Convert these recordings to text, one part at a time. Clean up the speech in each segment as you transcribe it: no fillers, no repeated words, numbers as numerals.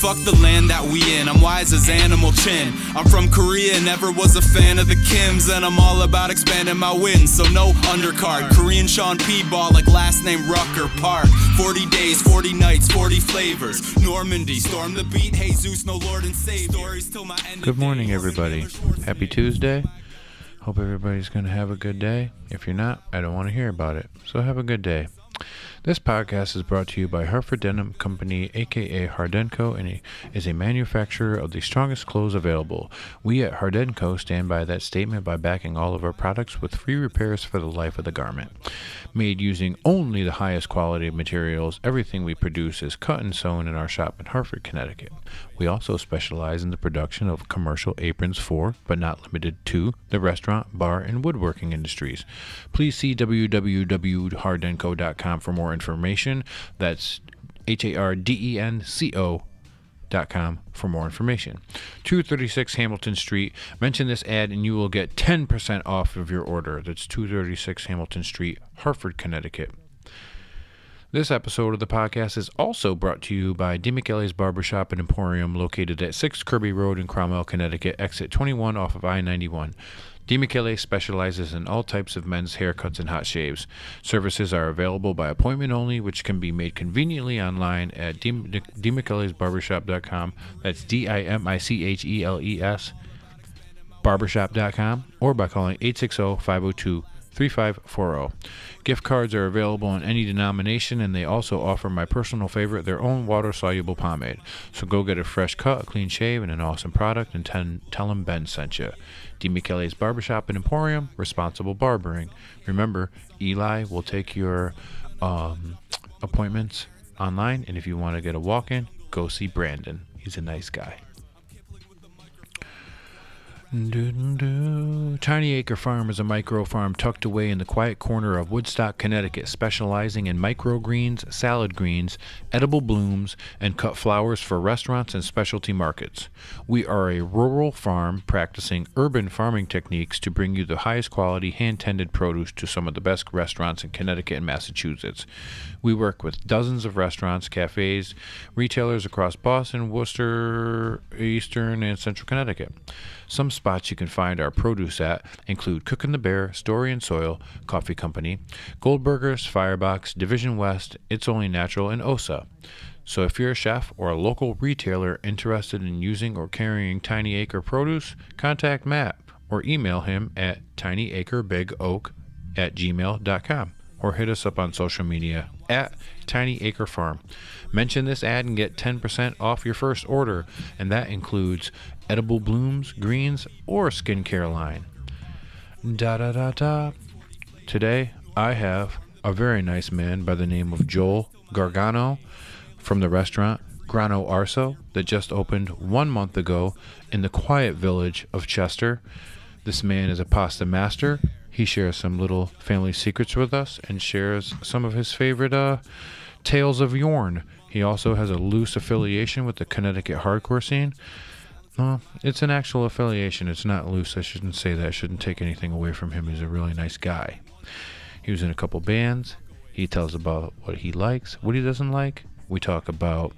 fuck the land that we in. I'm wise as animal chin. I'm from Korea, never was a fan of the Kims, and I'm all about expanding my wins, so no undercard. Korean Sean P. Ball like last name Rucker Park. 40 days, 40 nights, 40 flavors. Normandy, storm the beat. Hey Zeus, no Lord and Savior. Stories till my end. Good morning, everybody. Happy Tuesday. Hope everybody's going to have a good day. If you're not, I don't want to hear about it. So have a good day. This podcast is brought to you by Hartford Denim Company, aka Hardenco, and is a manufacturer of the strongest clothes available. We at Hardenco stand by that statement by backing all of our products with free repairs for the life of the garment. Made using only the highest quality materials, everything we produce is cut and sewn in our shop in Hartford, Connecticut. We also specialize in the production of commercial aprons for, but not limited to, the restaurant, bar, and woodworking industries. Please see www.hardenco.com for more information. That's HARDENCO.com for more information. 236 Hamilton Street. Mention this ad and you will get 10% off of your order. That's 236 Hamilton Street, Hartford, Connecticut. This episode of the podcast is also brought to you by DeMichele's Barbershop and Emporium, located at 6 Kirby Road in Cromwell, Connecticut, exit 21 off of I-91. DeMichele specializes in all types of men's haircuts and hot shaves. Services are available by appointment only, which can be made conveniently online at DeMichelesBarbershop.com. That's DIMICHELES barbershop.com, or by calling 860-502-3540. Gift cards are available in any denomination, and they also offer my personal favorite, their own water-soluble pomade. So go get a fresh cut, a clean shave, and an awesome product, and tell them Ben sent you. DeMichele's Barbershop and Emporium, responsible barbering. Remember, Eli will take your appointments online, and if you want to get a walk-in, go see Brandon. He's a nice guy. Tiny Acre Farm is a micro farm tucked away in the quiet corner of Woodstock, Connecticut, specializing in microgreens, salad greens, edible blooms, and cut flowers for restaurants and specialty markets. We are a rural farm practicing urban farming techniques to bring you the highest quality hand-tended produce to some of the best restaurants in Connecticut and Massachusetts. We work with dozens of restaurants, cafes, retailers across Boston, Worcester, Eastern, and Central Connecticut. Some spots you can find our produce at include Cookin' the Bear, Story and Soil, Coffee Company, Goldberger's, Firebox, Division West, It's Only Natural, and OSA. So if you're a chef or a local retailer interested in using or carrying Tiny Acre produce, contact Matt or email him at tinyacrebigoak@gmail.com or hit us up on social media at Tiny Acre Farm. Mention this ad and get 10% off your first order, and that includes edible blooms, greens, or skincare line. Today, I have a very nice man by the name of Joel Gargano from the restaurant Grano Arso that just opened 1 month ago in the quiet village of Chester. This man is a pasta master. He shares some little family secrets with us and shares some of his favorite tales of yarn. He also has a loose affiliation with the Connecticut hardcore scene. Well, it's an actual affiliation. It's not loose. I shouldn't say that. I shouldn't take anything away from him. He's a really nice guy. He was in a couple bands. He tells about what he likes, what he doesn't like. We talk about,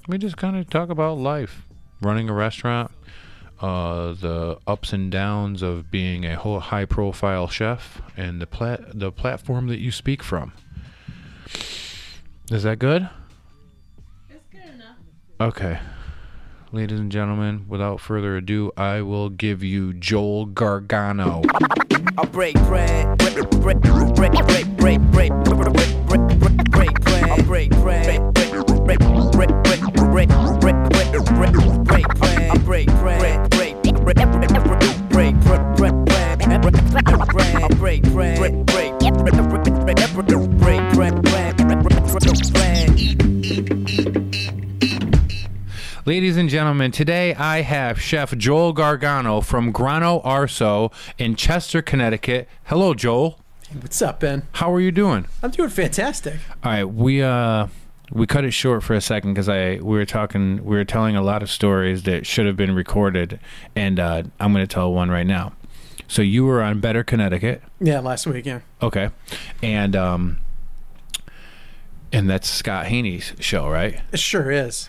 we just kind of talk about life, running a restaurant, the ups and downs of being a whole high-profile chef, and the platform that you speak from. Is that good? Okay. Ladies and gentlemen, without further ado, I will give you Joel Gargano. I break bread, break bread, break bread, break bread, break bread, break bread, I break bread, break bread, break bread, break bread, break bread, I break bread, break bread, break Ladies and gentlemen, today I have Chef Joel Gargano from Grano Arso in Chester, Connecticut. Hello, Joel. What's up, Ben? How are you doing? I'm doing fantastic. All right, we cut it short for a second because we were telling a lot of stories that should have been recorded, and I'm going to tell one right now. So you were on Better Connecticut. Yeah, last week, yeah. Okay. And And that's Scott Haney's show, right? It sure is.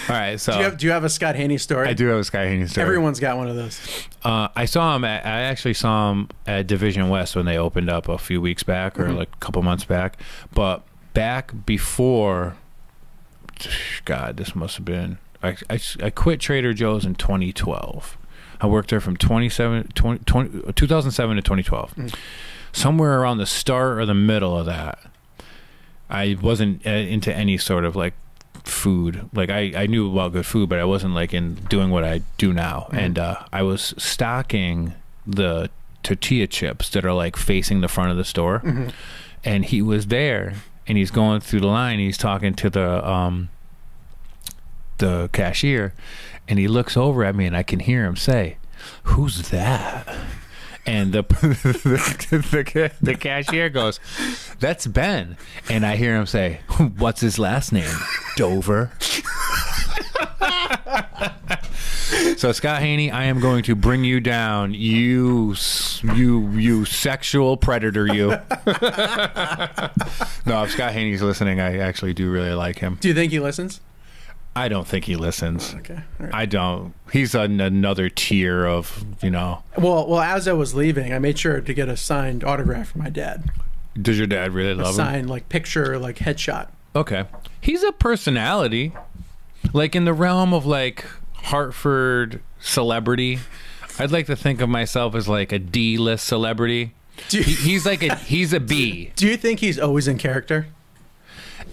All right, so Do you have a Scott Haney story? I do have a Scott Haney story. Everyone's got one of those. I actually saw him at Division West when they opened up a few weeks back, or like a couple months back. But back before, God, this must have been. I quit Trader Joe's in 2012. I worked there from 2007 to 2012. Somewhere around the start or the middle of that, I wasn't into any sort of like food. Like I knew about good food, but I wasn't like in doing what I do now. And I was stocking the tortilla chips that are like facing the front of the store. And he was there, and he's going through the line. He's talking to the cashier, and he looks over at me, and I can hear him say, "Who's that?" And the cashier goes, "That's Ben." And I hear him say, "What's his last name? Dover." So Scott Haney, I am going to bring you down, you sexual predator, you. No, if Scott Haney's listening, I actually do really like him. Do you think he listens? I don't think he listens. Okay. All right. I don't. He's on another tier of, Well, as I was leaving, I made sure to get a signed autograph from my dad. Does your dad really love him? Signed, like, picture, like, headshot. Okay. He's a personality. Like, in the realm of, like, Hartford celebrity, I'd like to think of myself as, like, a D-list celebrity. He's a B. Do you think he's always in character?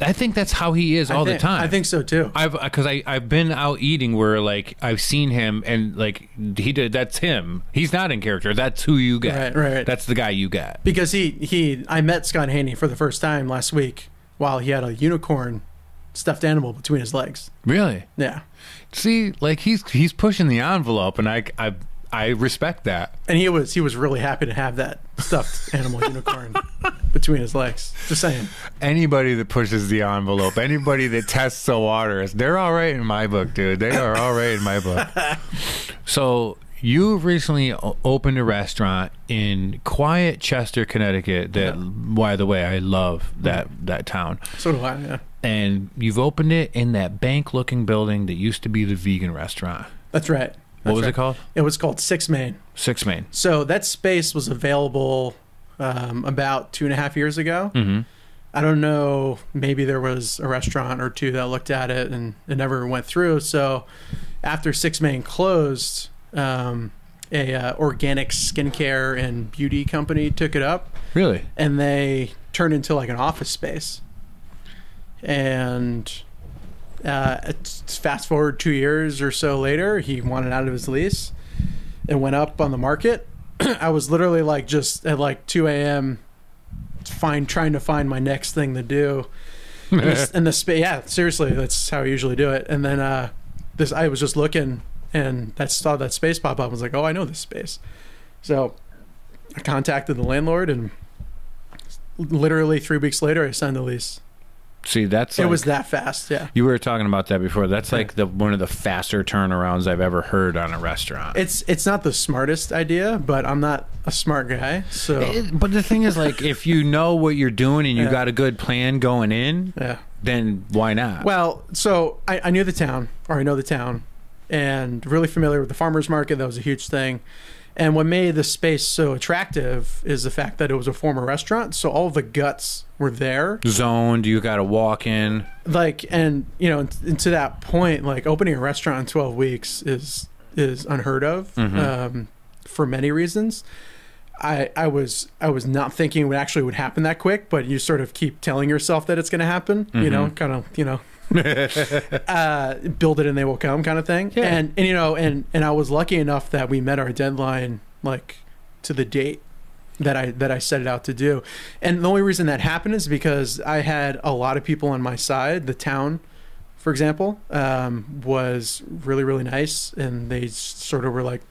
I think that's how he is all the time. I think so too. I've been out eating where like I've seen him and like that's him. He's not in character. That's who you get. Right. That's the guy you get. Because I met Scott Haney for the first time last week while he had a unicorn stuffed animal between his legs. Really? Yeah. See, like he's pushing the envelope, and I respect that. And he was really happy to have that stuffed animal unicorn between his legs. Just saying. Anybody that pushes the envelope, anybody that tests the waters, they're all right in my book, dude. They are all right in my book. So you recently opened a restaurant in quiet Chester, Connecticut. That, by the way, I love that town. So do I. Yeah. And you've opened it in that bank-looking building that used to be the vegan restaurant. That's right. What was it called? It was called 6 Main. 6 Main. So that space was available about 2.5 years ago. Mm-hmm. I don't know. Maybe there was a restaurant or two that looked at it and it never went through. So after 6 Main closed, a organic skincare and beauty company took it up. Really? And they turned into like an office space. And fast forward 2 years or so later, he wanted out of his lease and went up on the market. I was literally like just at like 2 a.m. trying to find my next thing to do. And the space, yeah, seriously, that's how I usually do it. And then I was just looking and I saw that space pop up. I was like, oh, I know this space. So I contacted the landlord, and literally 3 weeks later, I signed the lease. See, that's it like, was that fast. Yeah, you were talking about that before. That's like one of the faster turnarounds I've ever heard on a restaurant. It's not the smartest idea, but I'm not a smart guy. So, but the thing is, like, if you know what you're doing and you got a good plan going in, then why not? Well, so I knew the town, or I know the town, and really familiar with the farmers market. That was a huge thing. And what made the space so attractive is the fact that it was a former restaurant, so all the guts were there. Zoned, you got to walk in. Like, and you know, and to that point, like opening a restaurant in 12 weeks is unheard of for many reasons. I was not thinking it would happen that quick, but you sort of keep telling yourself that it's going to happen. You know, kind of, you know. Build it and they will come kind of thing. And you know, and I was lucky enough that we met our deadline like to the date that I set it out to do. And the only reason that happened is because I had a lot of people on my side. The town, for example, was really, really nice, and they sort of were like,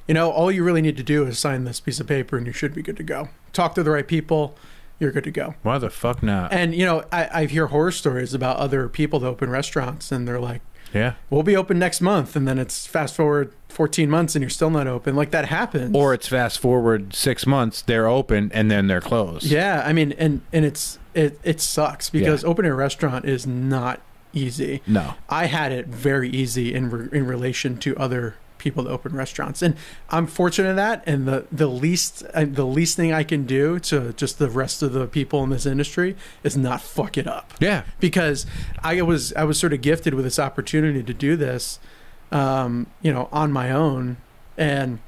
you know, all you really need to do is sign this piece of paper and you should be good to go. Talk to the right people, you're good to go. Why the fuck not? And, you know, I hear horror stories about other people that open restaurants, and they're like, Yeah. we'll be open next month, and then it's fast forward 14 months and you're still not open. Like, that happens. Or it's fast forward 6 months, they're open and then they're closed. Yeah, I mean, and it sucks because opening a restaurant is not easy. No. I had it very easy in relation to other people that open restaurants, and I'm fortunate in that. And the least thing I can do to just the rest of the people in this industry is not fuck it up. Yeah. Because I was sort of gifted with this opportunity to do this, on my own, and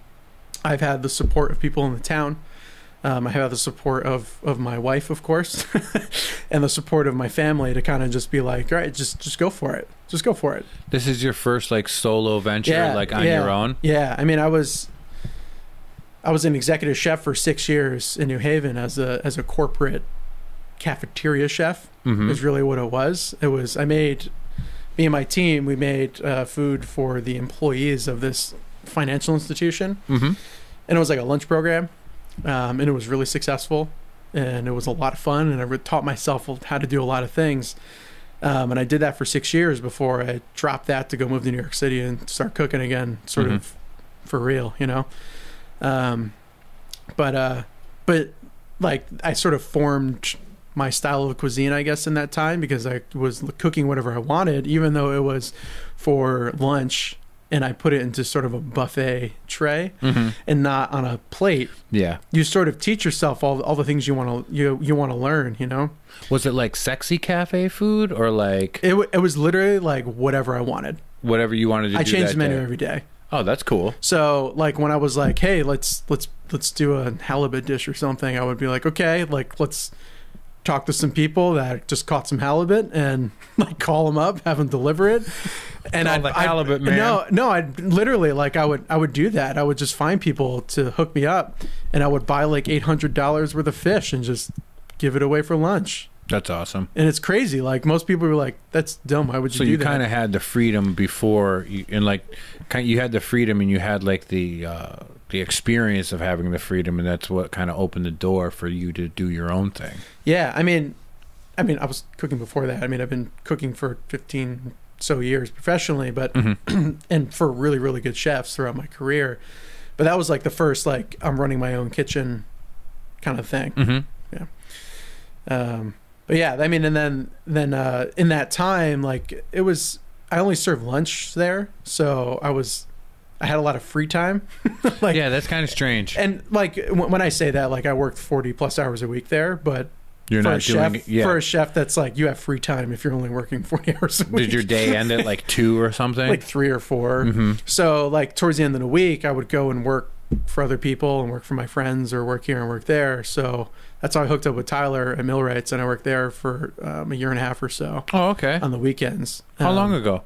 I've had the support of people in the town. I have had the support of my wife, of course, and the support of my family to kind of just be like, all right, just go for it. Just go for it. This is your first like solo venture, on your own? Yeah. I mean, I was an executive chef for 6 years in New Haven as a corporate cafeteria chef. Is really what it was. Me and my team, we made food for the employees of this financial institution. And it was like a lunch program. And it was really successful, and it was a lot of fun, and I taught myself how to do a lot of things. And I did that for 6 years before I dropped that to go move to New York City and start cooking again, sort of for real, But like, I sort of formed my style of cuisine, I guess, in that time, because I was cooking whatever I wanted, even though it was for lunch. And I put it into sort of a buffet tray and not on a plate. Yeah. You sort of teach yourself all the things you want to learn, Was it like sexy cafe food, or like it was literally like whatever I wanted. Whatever you wanted to do. I changed the menu day. every day. Oh, that's cool. So like, when I was like, hey, let's do a halibut dish or something, I would be like, okay, like, let's talk to some people that just caught some halibut and like call them up, have them deliver it. And halibut man. No, I'd literally, like, I would do that. I would just find people to hook me up, and I would buy like $800 worth of fish and just give it away for lunch. That's awesome. And it's crazy. Like, most people were like, that's dumb. Why would you do that? So you kind of had the freedom before, you had the freedom, and you had like the experience of having the freedom, and that's what kind of opened the door for you to do your own thing. Yeah, I mean, I was cooking before that. I mean, I've been cooking for 15 so years professionally, but and for really, really good chefs throughout my career. But that was like the first, like, I'm running my own kitchen kind of thing. Yeah. But yeah, I mean, and then in that time, like, I only served lunch there, so I had a lot of free time. Like, yeah, that's kind of strange. And like, when I say that, like, I worked 40 plus hours a week there, but you're not doing it. Yeah. For a chef, that's like, you have free time if you're only working 40 hours a week. Did your day end at like 2 or something? Like 3 or 4. So like, towards the end of the week, I would go and work for other people and work for my friends, or work here and work there. So that's how I hooked up with Tyler at Millwrights, and I worked there for a year and a half or so. Oh, okay. On the weekends. How long ago?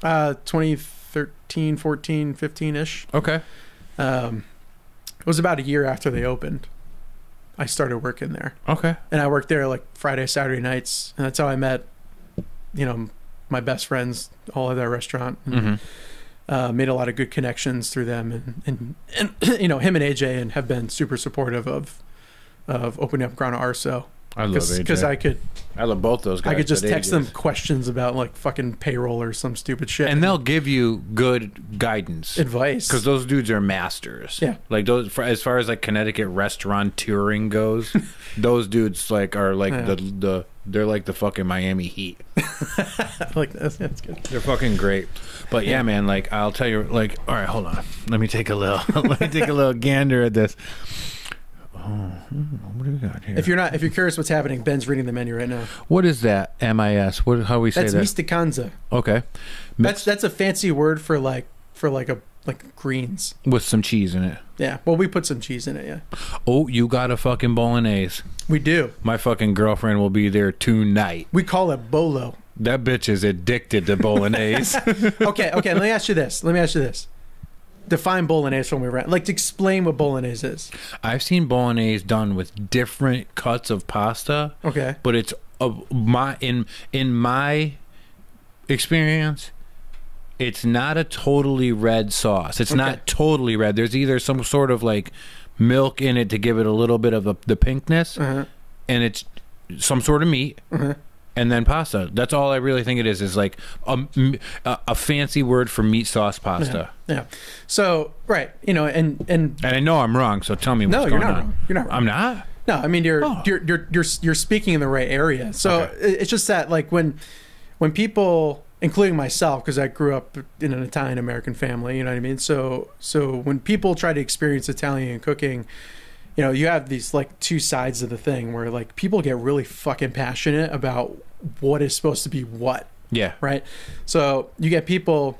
2013, 14, 15-ish. Okay. It was about a year after they opened. I started working there. Okay. And I worked there like Friday, Saturday nights, and that's how I met, my best friends all at that restaurant. And, made a lot of good connections through them, and him and AJ, and have been super supportive of opening up Grana Arso. I love AJ. Because I love both those guys. I could just text them questions about like fucking payroll or some stupid shit, and they'll give you good guidance, advice, because those dudes are masters. Yeah, like those, as far as like Connecticut restaurant touring goes, those dudes like are like they're like the fucking Miami Heat. Like that's good. They're fucking great. But yeah, man, like, I'll tell you, like, all right, hold on, let me take a little gander at this. Oh, what do we got here? If you're curious what's happening, Ben's reading the menu right now. What is that? MIS? How we say that? That's mistakanza. Okay. That's a fancy word for greens with some cheese in it. Yeah. Well, we put some cheese in it. Yeah. Oh, you got a fucking bolognese. We do. My fucking girlfriend will be there tonight. We call it bolo. That bitch is addicted to bolognese. Okay. Let me ask you this. Define bolognese when we rent. Like, to explain what bolognese is. I've seen bolognese done with different cuts of pasta. Okay. But it's in my experience, it's not a totally red sauce. It's not totally red. There's either some sort of like milk in it to give it a little bit of the pinkness, and it's some sort of meat, and then pasta. That's all I really think it is like a fancy word for meat sauce pasta. Yeah. So, right, you know, and I know I'm wrong, so tell me what's going on. No, you're not wrong. You're not wrong. I'm not? No, I mean you're speaking in the right area. So it's just that like when people, including myself, because I grew up in an Italian American family, you know what I mean? So when people try to experience Italian cooking, you know, you have these like two sides of the thing where like people get really fucking passionate about what is supposed to be what. Yeah. Right. So you get people,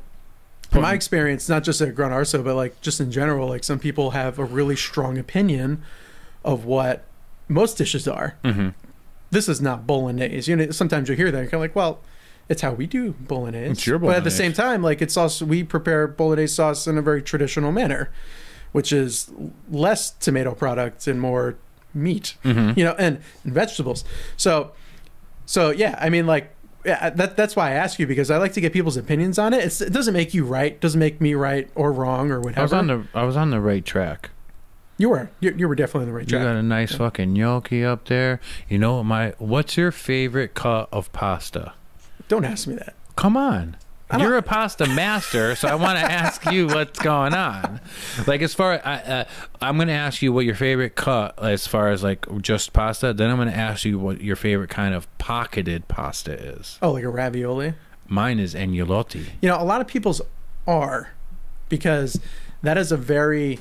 from my experience, not just at Gran Arso, but like just in general, like some people have a really strong opinion of what most dishes are. Mm-hmm. This is not bolognese. You know, sometimes you hear that and you're kind of like, well, it's how we do bolognese. It's your bolognese. But at the same time, like it's also, we prepare bolognese sauce in a very traditional manner, which is less tomato products and more meat, you know, and vegetables. So yeah, I mean, like, yeah, that's why I ask you, because I like to get people's opinions on it. It doesn't make you right, doesn't make me right or wrong or whatever. I was on the right track. You were definitely on the right track. You got a nice fucking gnocchi up there. You know what's your favorite cut of pasta? Don't ask me that. Come on. You're a pasta master, so I want to ask you what's going on. Like, as far I'm going to ask you what your favorite cut, as far as like just pasta. Then I'm going to ask you what your favorite kind of pocketed pasta is. Oh, like a ravioli? Mine is agnolotti. You know, a lot of people's are, because that is a very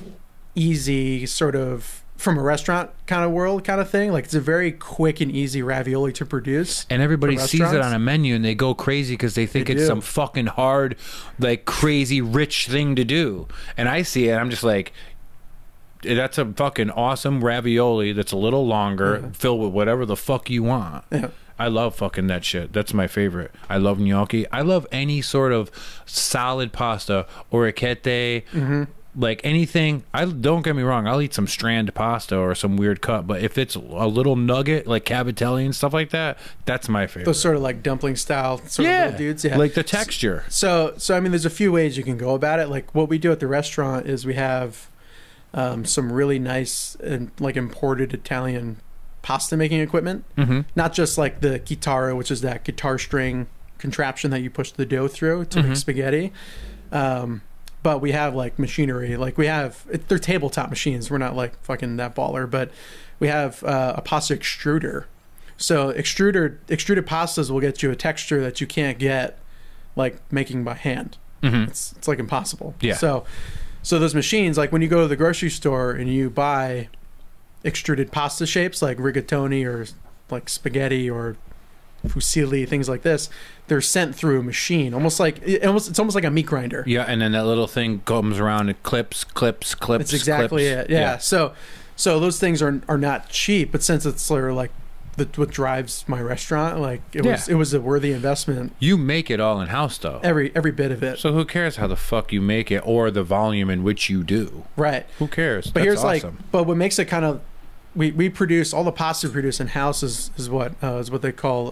easy sort of, from a restaurant kind of world kind of thing. Like, it's a very quick and easy ravioli to produce. And everybody sees it on a menu and they go crazy because they think it's some fucking hard, like crazy rich thing to do. And I see it, I'm just like, that's a fucking awesome ravioli that's a little longer, filled with whatever the fuck you want. Yeah. I love fucking that shit. That's my favorite. I love gnocchi. I love any sort of solid pasta, orecchiette, like anything. Don't get me wrong, I'll eat some strand pasta or some weird cut, but if it's a little nugget like cavatelli and stuff like that, that's my favorite. Those sort of like dumpling style sort of little dudes. Yeah, like the texture. So I mean, there's a few ways you can go about it. Like, what we do at the restaurant is we have some really nice and like imported Italian pasta making equipment. Not just like the chitarra, which is that guitar string contraption that you push the dough through to make spaghetti. But we have like machinery, like they're tabletop machines. We're not like fucking that baller, but we have a pasta extruder. So extruded pastas will get you a texture that you can't get like making by hand. It's like impossible. Yeah. So those machines, like when you go to the grocery store and you buy extruded pasta shapes like rigatoni or like spaghetti or fusilli, things like this, they're sent through a machine, it's almost like a meat grinder. Yeah, and then that little thing comes around and clips. That's exactly it. Yeah. So those things are not cheap, but since it's sort of like what drives my restaurant, like it was a worthy investment. You make it all in house though. Every bit of it. So who cares how the fuck you make it or the volume in which you do? Right. Who cares? But here's awesome. But what makes it kind of, we produce all the pasta we produce in house is what they call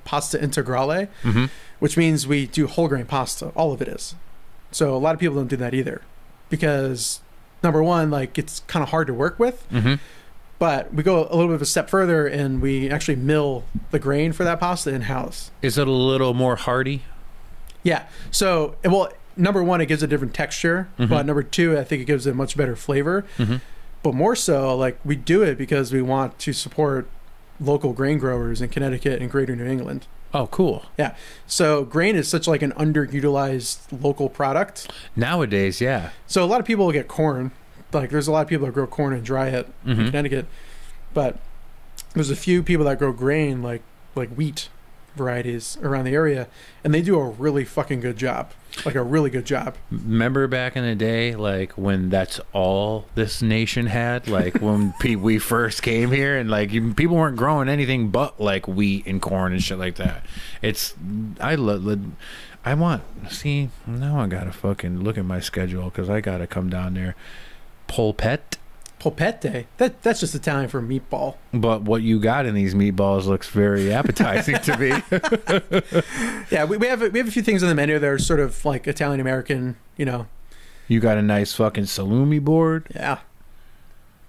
pasta integrale, which means we do whole grain pasta. All of it is. So a lot of people don't do that either, because number one, like it's kind of hard to work with. But we go a little bit of a step further and we actually mill the grain for that pasta in house. Is it a little more hearty? Yeah. So number one, it gives a different texture, but number two, I think it gives it a much better flavor. But more so, like, we do it because we want to support local grain growers in Connecticut and greater New England. Oh, cool. Yeah. So grain is such like an underutilized local product. Nowadays, yeah. So a lot of people will get corn. Like, there's a lot of people that grow corn and dry it in Connecticut. But there's a few people that grow grain, like wheat varieties around the area, and they do a really fucking good job. Like a really good job. Remember back in the day, like when that's all this nation had, like when we first came here, and like people weren't growing anything but like wheat and corn and shit like that. Now I gotta fucking look at my schedule because I gotta come down there. Polpette? That's just Italian for meatball. But what you got in these meatballs looks very appetizing to me. Yeah, we have a few things on the menu that are sort of like Italian American, you know. You got a nice fucking salumi board. Yeah.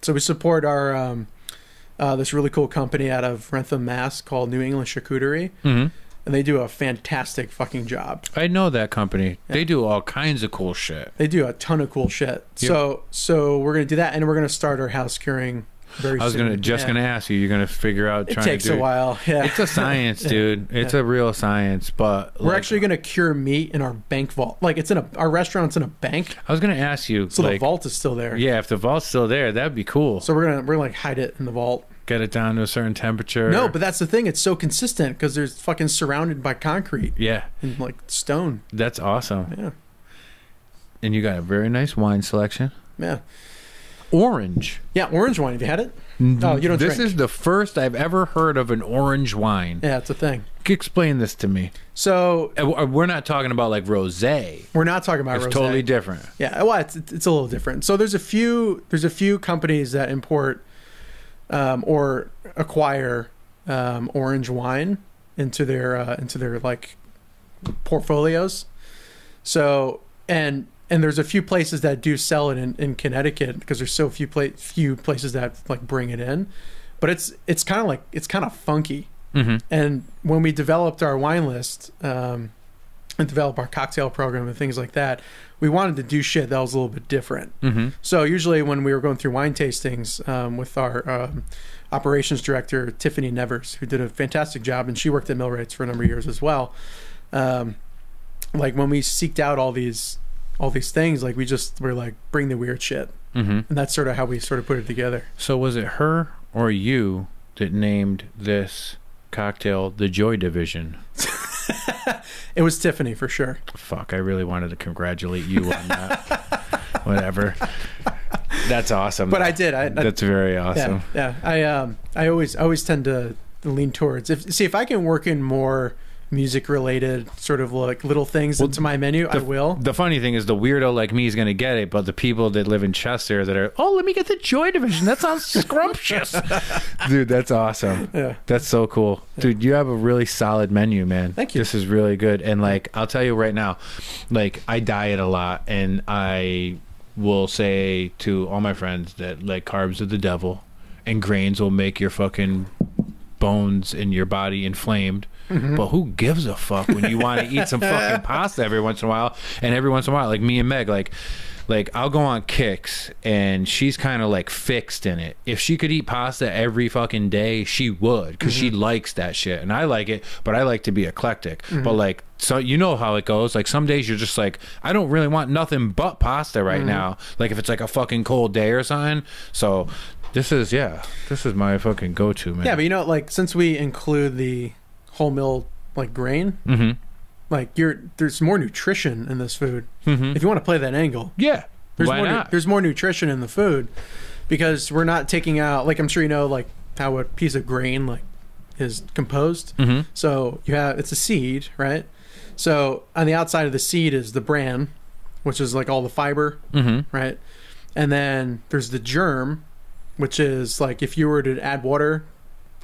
So we support our this really cool company out of Rentham, Mass, called New England Charcuterie, and they do a fantastic fucking job. I know that company. Yeah. They do all kinds of cool shit. They do a ton of cool shit. Yep. So we're gonna do that, and we're gonna start our house curing very soon. I was gonna ask you. You're gonna figure out. It trying takes to do a while. Yeah, It's a science, dude. It's a real science. But we're actually gonna cure meat in our bank vault. Like it's in our restaurant's in a bank, I was gonna ask you. so the vault is still there. Yeah, if the vault's still there, that'd be cool. So we're gonna like hide it in the vault. Get it down to a certain temperature. No, but that's the thing. It's so consistent because there's fucking surrounded by concrete Yeah, and like stone. that's awesome. Yeah, And you got a very nice wine selection. yeah, Orange. yeah. Orange wine. Have you had it? Oh, you don't This drink. is the first I've ever heard of an orange wine. Yeah, it's a thing. Explain this to me. So We're not talking about like rosé. we're not talking about It's rosé. totally different. Yeah, well, it's a little different. So there's a few companies that import or acquire orange wine into their like portfolios. So and there's a few places that do sell it in Connecticut because there's so few places that like bring it in, but it's kind of funky. Mm-hmm. And when we developed our wine list and develop our cocktail program and things like that, we wanted to do shit that was a little bit different. Mm-hmm. So usually when we were going through wine tastings with our operations director, Tiffany Nevers, who did a fantastic job, and she worked at Millwrights for a number of years as well. Like when we seeked out all these things, like we're like, bring the weird shit. Mm-hmm. And that's sort of how we sort of put it together. So was it her or you that named this cocktail the Joy Division? It was Tiffany for sure. Fuck, I really wanted to congratulate you on that. Whatever. That's awesome. But I did. That's very awesome. Yeah. I always tend to lean towards if I can work in more music related sort of like little things into my menu, I will. The funny thing is the weirdo like me is going to get it, but the people that live in Chester that are, let me get the Joy Division. That sounds scrumptious. Dude, that's awesome. Yeah. That's so cool. Dude, you have a really solid menu, man. Thank you. This is really good. And like, I'll tell you right now, like I diet a lot and I will say to all my friends that like carbs are the devil and grains will make your fucking bones in your body inflamed. Mm-hmm. But who gives a fuck when you want to eat some fucking pasta every once in a while? And every once in a while, like me and Meg, like I'll go on kicks and she's kind of like fixed in it. If she could eat pasta every fucking day, she would, because she likes that shit. And I like it, but I like to be eclectic. But like, so you know how it goes. Like some days you're just like, I don't really want nothing but pasta right now. Like if it's like a fucking cold day or something. So this is my fucking go-to, man. Yeah, but you know, like since we include the whole meal like grain, like there's more nutrition in this food. If you want to play that angle, yeah, why not? There's more nutrition in the food because we're not taking out, like I'm sure you know, like how a piece of grain like is composed. So it's a seed, right? So on the outside of the seed is the bran, which is like all the fiber, right? And then there's the germ, which is like if you were to add water.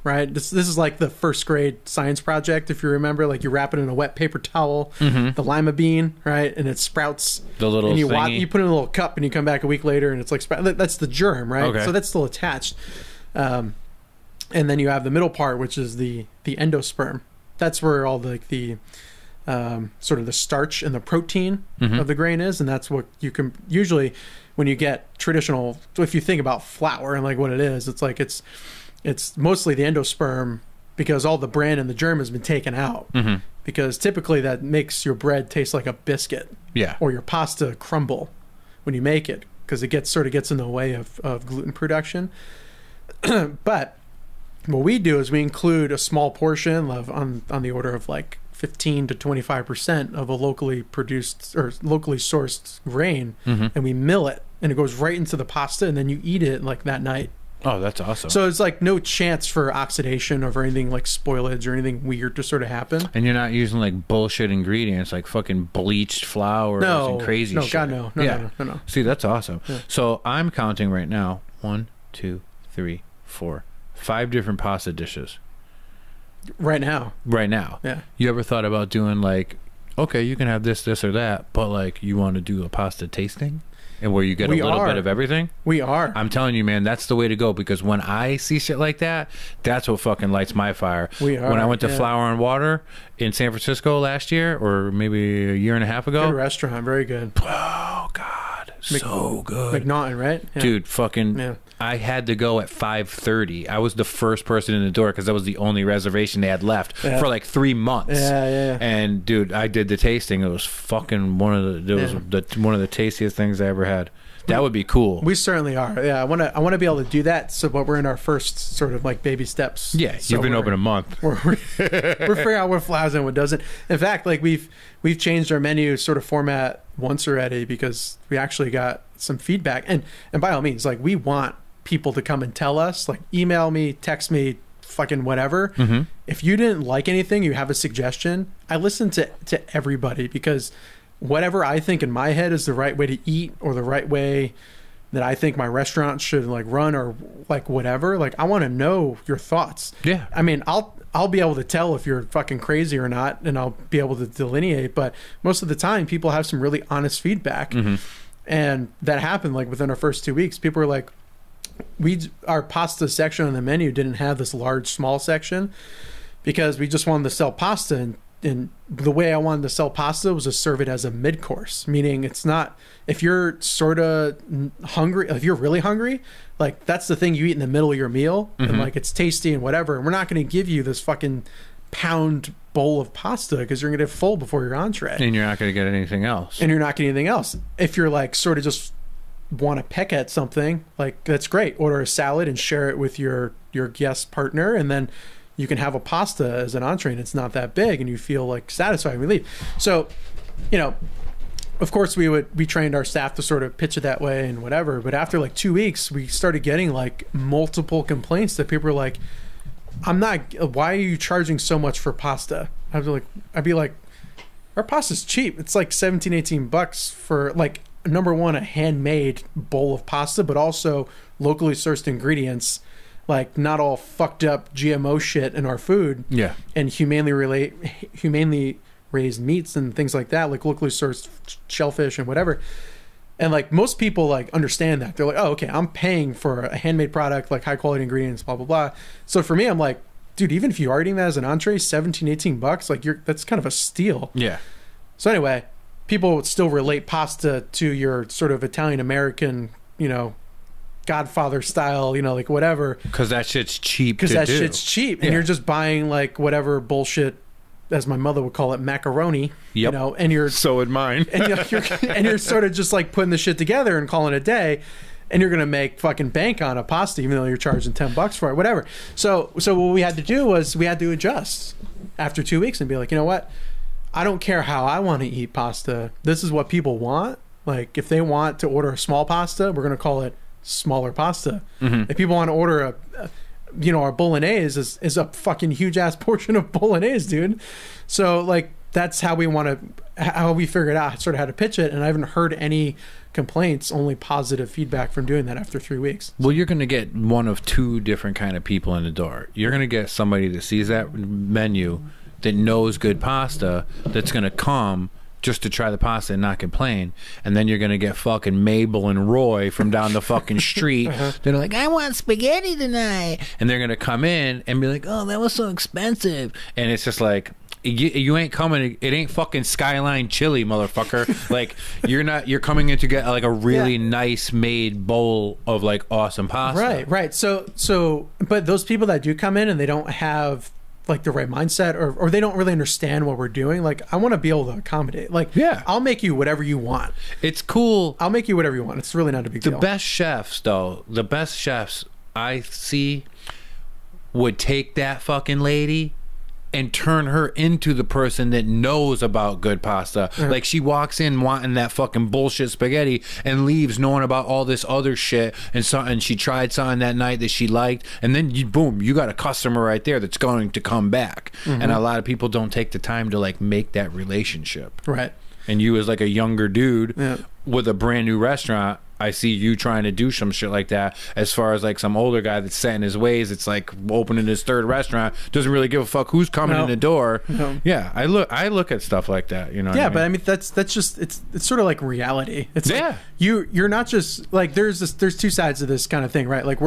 Right. This is like the first grade science project, if you remember. Like you wrap it in a wet paper towel, the lima bean, right, and it sprouts. The little and you put it in a little cup, and you come back a week later, and it's like that's the germ, right? Okay. So that's still attached. And then you have the middle part, which is the endosperm. That's where all the sort of the starch and the protein of the grain is, and that's what you can usually when you get traditional. If you think about flour and like what it is, it's like it's mostly the endosperm because all the bran and the germ has been taken out. Because typically that makes your bread taste like a biscuit. Yeah. Or your pasta crumble when you make it because it gets in the way of gluten production. But what we do is we include a small portion of on the order of like 15 to 25% of a locally produced or locally sourced grain, and we mill it, and it goes right into the pasta, and then you eat it like that night. Oh, that's awesome. So it's like no chance for oxidation or for anything like spoilage or anything weird to sort of happen. And you're not using like bullshit ingredients like fucking bleached flour and crazy shit. God, no. No. See, that's awesome. Yeah. So I'm counting right now. 1, 2, 3, 4, 5 different pasta dishes. Right now. Yeah. You ever thought about doing like, okay, you can have this or that, but like you want to do a pasta tasting? and where you get a little bit of everything. We are. I'm telling you, man, that's the way to go, because when I see shit like that, that's what fucking lights my fire. We are. When I went to Flour and Water in San Francisco last year, or maybe a year and a half ago. Good restaurant, very good. Oh God, so good. McNaughton, right? Yeah. Dude, fucking. I had to go at 5:30. I was the first person in the door because that was the only reservation they had left for like 3 months. Yeah. And dude, I did the tasting. It was fucking one of the tastiest things I ever had. That would be cool. We certainly are. Yeah, I want to be able to do that. So, but we're in our first sort of like baby steps. Yeah, so you've been open a month. We're figuring out what flies and what doesn't. In fact, like we've changed our menu sort of format once already because we actually got some feedback. And by all means, like we want people to come and tell us, like email me, text me, fucking whatever. Mm-hmm. If you didn't like anything, you have a suggestion. I listen to everybody because whatever I think in my head is the right way to eat or the right way that I think my restaurant should like run or like whatever, like I want to know your thoughts. Yeah. I mean, I'll be able to tell if you're fucking crazy or not, and I'll be able to delineate, but most of the time people have some really honest feedback. Mm-hmm. And that happened like within our first 2 weeks. People were like, our pasta section on the menu didn't have this large small section because we just wanted to sell pasta, and the way I wanted to sell pasta was to serve it as a mid-course, meaning it's not, if you're sort of hungry, if you're really hungry, like that's the thing you eat in the middle of your meal, and like it's tasty and whatever, and we're not going to give you this fucking pound bowl of pasta because you're going to get full before your entree, and you're not going to get anything else. If you're like sort of just want to peck at something, like that's great, order a salad and share it with your guest partner, and then you can have a pasta as an entree and it's not that big and you feel like satisfied when we leave. So, you know, of course we trained our staff to sort of pitch it that way and whatever, but after like 2 weeks we started getting like multiple complaints that people were like, why are you charging so much for pasta? I'd be like our pasta's cheap. It's like $17-18 for like, number one, a handmade bowl of pasta, but also locally sourced ingredients, like not all fucked up GMO shit in our food. Yeah. And humanely raised meats and things like that, like locally sourced shellfish and whatever. And like most people like understand that. They're like, oh, okay, I'm paying for a handmade product, like high quality ingredients, blah, blah, blah. So for me, I'm like, dude, even if you are eating that as an entree, $17-18, like that's kind of a steal. Yeah. So anyway, people would still relate pasta to your sort of Italian American, you know, Godfather style, you know, like whatever. Because that shit's cheap. Shit's cheap, and you're just buying like whatever bullshit, as my mother would call it, macaroni. Yep. You know, and you're so would mine. and you're sort of just like putting the shit together and calling it a day, and you're gonna make fucking bank on a pasta, even though you're charging $10 for it, whatever. So what we had to do was we had to adjust after 2 weeks and be like, you know what? I don't care how I want to eat pasta. This is what people want. Like if they want to order a small pasta, we're gonna call it smaller pasta. Mm-hmm. If people want to order our bolognese is a fucking huge ass portion of bolognese, dude. So like that's how we figured out sort of how to pitch it, and I haven't heard any complaints, only positive feedback from doing that after 3 weeks. Well, you're going to get one of two different kind of people in the door. You're going to get somebody that sees that menu that knows good pasta that's going to come just to try the pasta and not complain. And then you're going to get fucking Mabel and Roy from down the fucking street. They're like, I want spaghetti tonight. And they're going to come in and be like, oh, that was so expensive. And it's just like, you ain't coming, it ain't fucking Skyline chili, motherfucker. Like, you're coming in to get like a really nice made bowl of like awesome pasta. Right. So, but those people that do come in and they don't have like the right mindset, or they don't really understand what we're doing, like I want to be able to accommodate. Like, yeah, I'll make you whatever you want. It's cool. I'll make you whatever you want. It's really not a big deal. The best chefs I see would take that fucking lady and turn her into the person that knows about good pasta. Mm-hmm. Like she walks in wanting that fucking bullshit spaghetti and leaves knowing about all this other shit, and she tried something that night that she liked, and then boom, you got a customer right there that's going to come back. Mm-hmm. And a lot of people don't take the time to like make that relationship. Right. And you as like a younger dude with a brand new restaurant, I see you trying to do some shit like that. As far as like some older guy that's set in his ways, it's like opening his third restaurant, doesn't really give a fuck who's coming in the door. No. Yeah, I look at stuff like that. You know. Yeah, what but I mean that's just it's sort of like reality. It's Yeah. like you're not just like there's two sides of this kind of thing, right? Like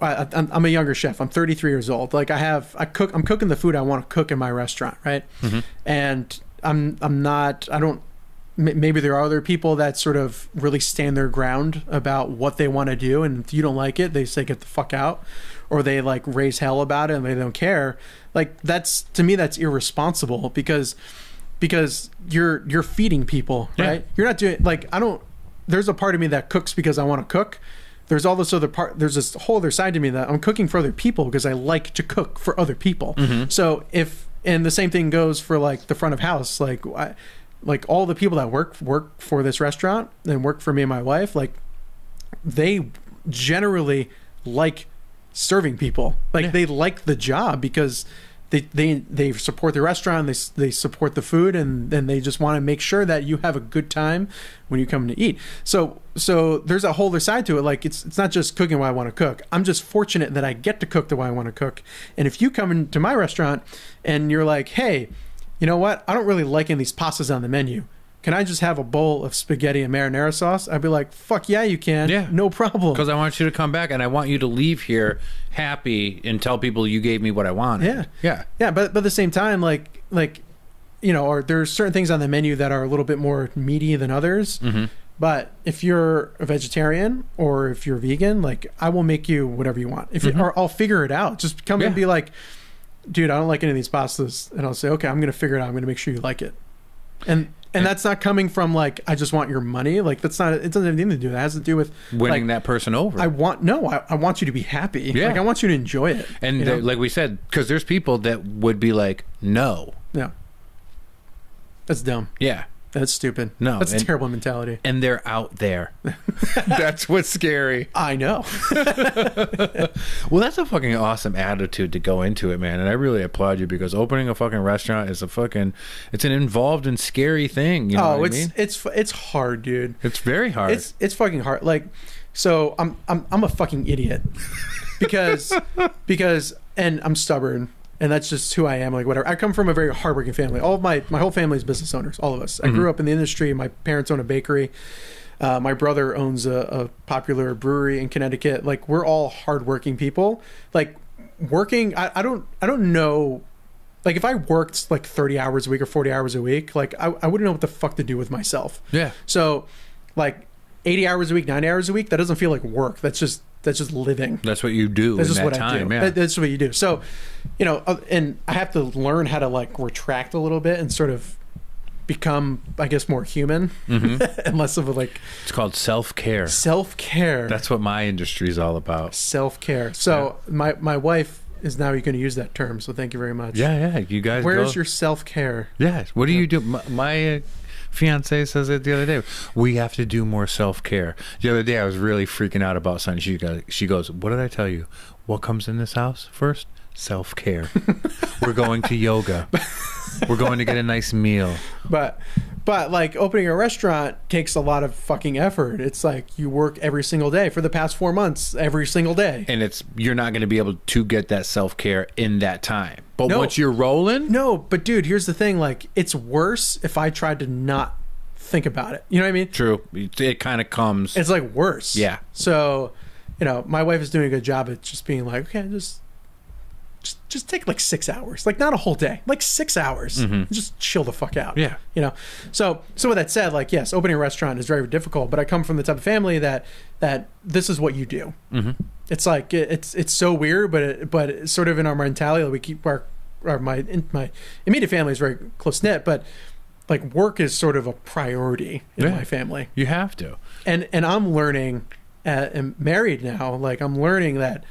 I'm a younger chef. I'm 33 years old. Like I'm cooking the food I want to cook in my restaurant, right? Mm-hmm. And maybe there are other people that sort of really stand their ground about what they want to do, and if you don't like it, they say get the fuck out, or they like raise hell about it and they don't care. Like to me that's irresponsible because you're feeding people, right? You're not doing like there's a part of me that cooks because I want to cook. There's all this other part. There's this whole other side to me that I'm cooking for other people because I like to cook for other people. Mm-hmm. So and the same thing goes for like the front of house. Like all the people that work for this restaurant and work for me and my wife, like they generally like serving people. Like they like the job because they support the restaurant, they support the food, and then they just want to make sure that you have a good time when you come to eat. So there's a whole other side to it. Like it's not just cooking what I want to cook. I'm just fortunate that I get to cook the way I want to cook. And if you come into my restaurant and you're like, hey, you know what? I don't really like any of these pastas on the menu. Can I just have a bowl of spaghetti and marinara sauce? I'd be like, fuck yeah, you can. Yeah. No problem. Because I want you to come back and I want you to leave here happy and tell people you gave me what I wanted. Yeah. Yeah. Yeah, but at the same time, like you know, or there's certain things on the menu that are a little bit more meaty than others. Mm-hmm. But if you're a vegetarian or if you're vegan, like I will make you whatever you want. Or I'll figure it out. Just come and be like, dude, I don't like any of these pastas, and I'll say, okay, I'm gonna figure it out. I'm gonna make sure you like it, and that's not coming from like I just want your money. Like that's not. It doesn't have anything to do with that. It has to do with winning that person over. I want you to be happy. Yeah, like I want you to enjoy it. And like we said, because there's people that would be like, no, that's dumb. Yeah. That's stupid. No, that's a terrible mentality. And they're out there. That's what's scary. I know. Well, that's a fucking awesome attitude to go into it, man. And I really applaud you because opening a fucking restaurant is it's an involved and scary thing. You know what I mean? It's hard, dude. It's very hard. It's fucking hard. Like, so I'm a fucking idiot because and I'm stubborn. And that's just who I am, like whatever. I come from a very hardworking family. All of my whole family is business owners, all of us. I grew up in the industry. My parents own a bakery. My brother owns a popular brewery in Connecticut. Like we're all hardworking people. Like working, I don't know. Like if I worked like 30 hours a week or 40 hours a week, like I wouldn't know what the fuck to do with myself. Yeah. So like 80 hours a week, 90 hours a week, that doesn't feel like work. That's just living. That's what you do. That's just in that what time. I do. Yeah. That's what you do. So, you know, and I have to learn how to like retract a little bit and sort of become, I guess, more human and less of a like. It's called self-care. Self-care. That's what my industry is all about. Self-care. So my wife is now going to use that term. So thank you very much. Yeah. You guys. Where's your self-care? Yeah. What do you do? My fiance says it the other day. We have to do more self-care. The other day I was really freaking out about something. She goes, what did I tell you? What comes in this house first? Self-care. We're going to yoga. We're going to get a nice meal. But like opening a restaurant takes a lot of fucking effort. It's like you work every single day for the past 4 months, every single day. And you're not going to be able to get that self-care in that time. But once you're rolling? No, but dude, here's the thing. Like, it's worse if I tried to not think about it. You know what I mean? True. It kind of comes. It's like worse. Yeah. So, you know, my wife is doing a good job at just being like, okay, just take like 6 hours, like not a whole day, like 6 hours, just chill the fuck out. Yeah. You know? So with that said, like, yes, opening a restaurant is very difficult, but I come from the type of family that this is what you do. It's like, it's so weird, but it's sort of in our mentality that we keep my immediate family is very close knit, but like work is sort of a priority in my family. You have to. And I'm learning, and married now, like I'm learning that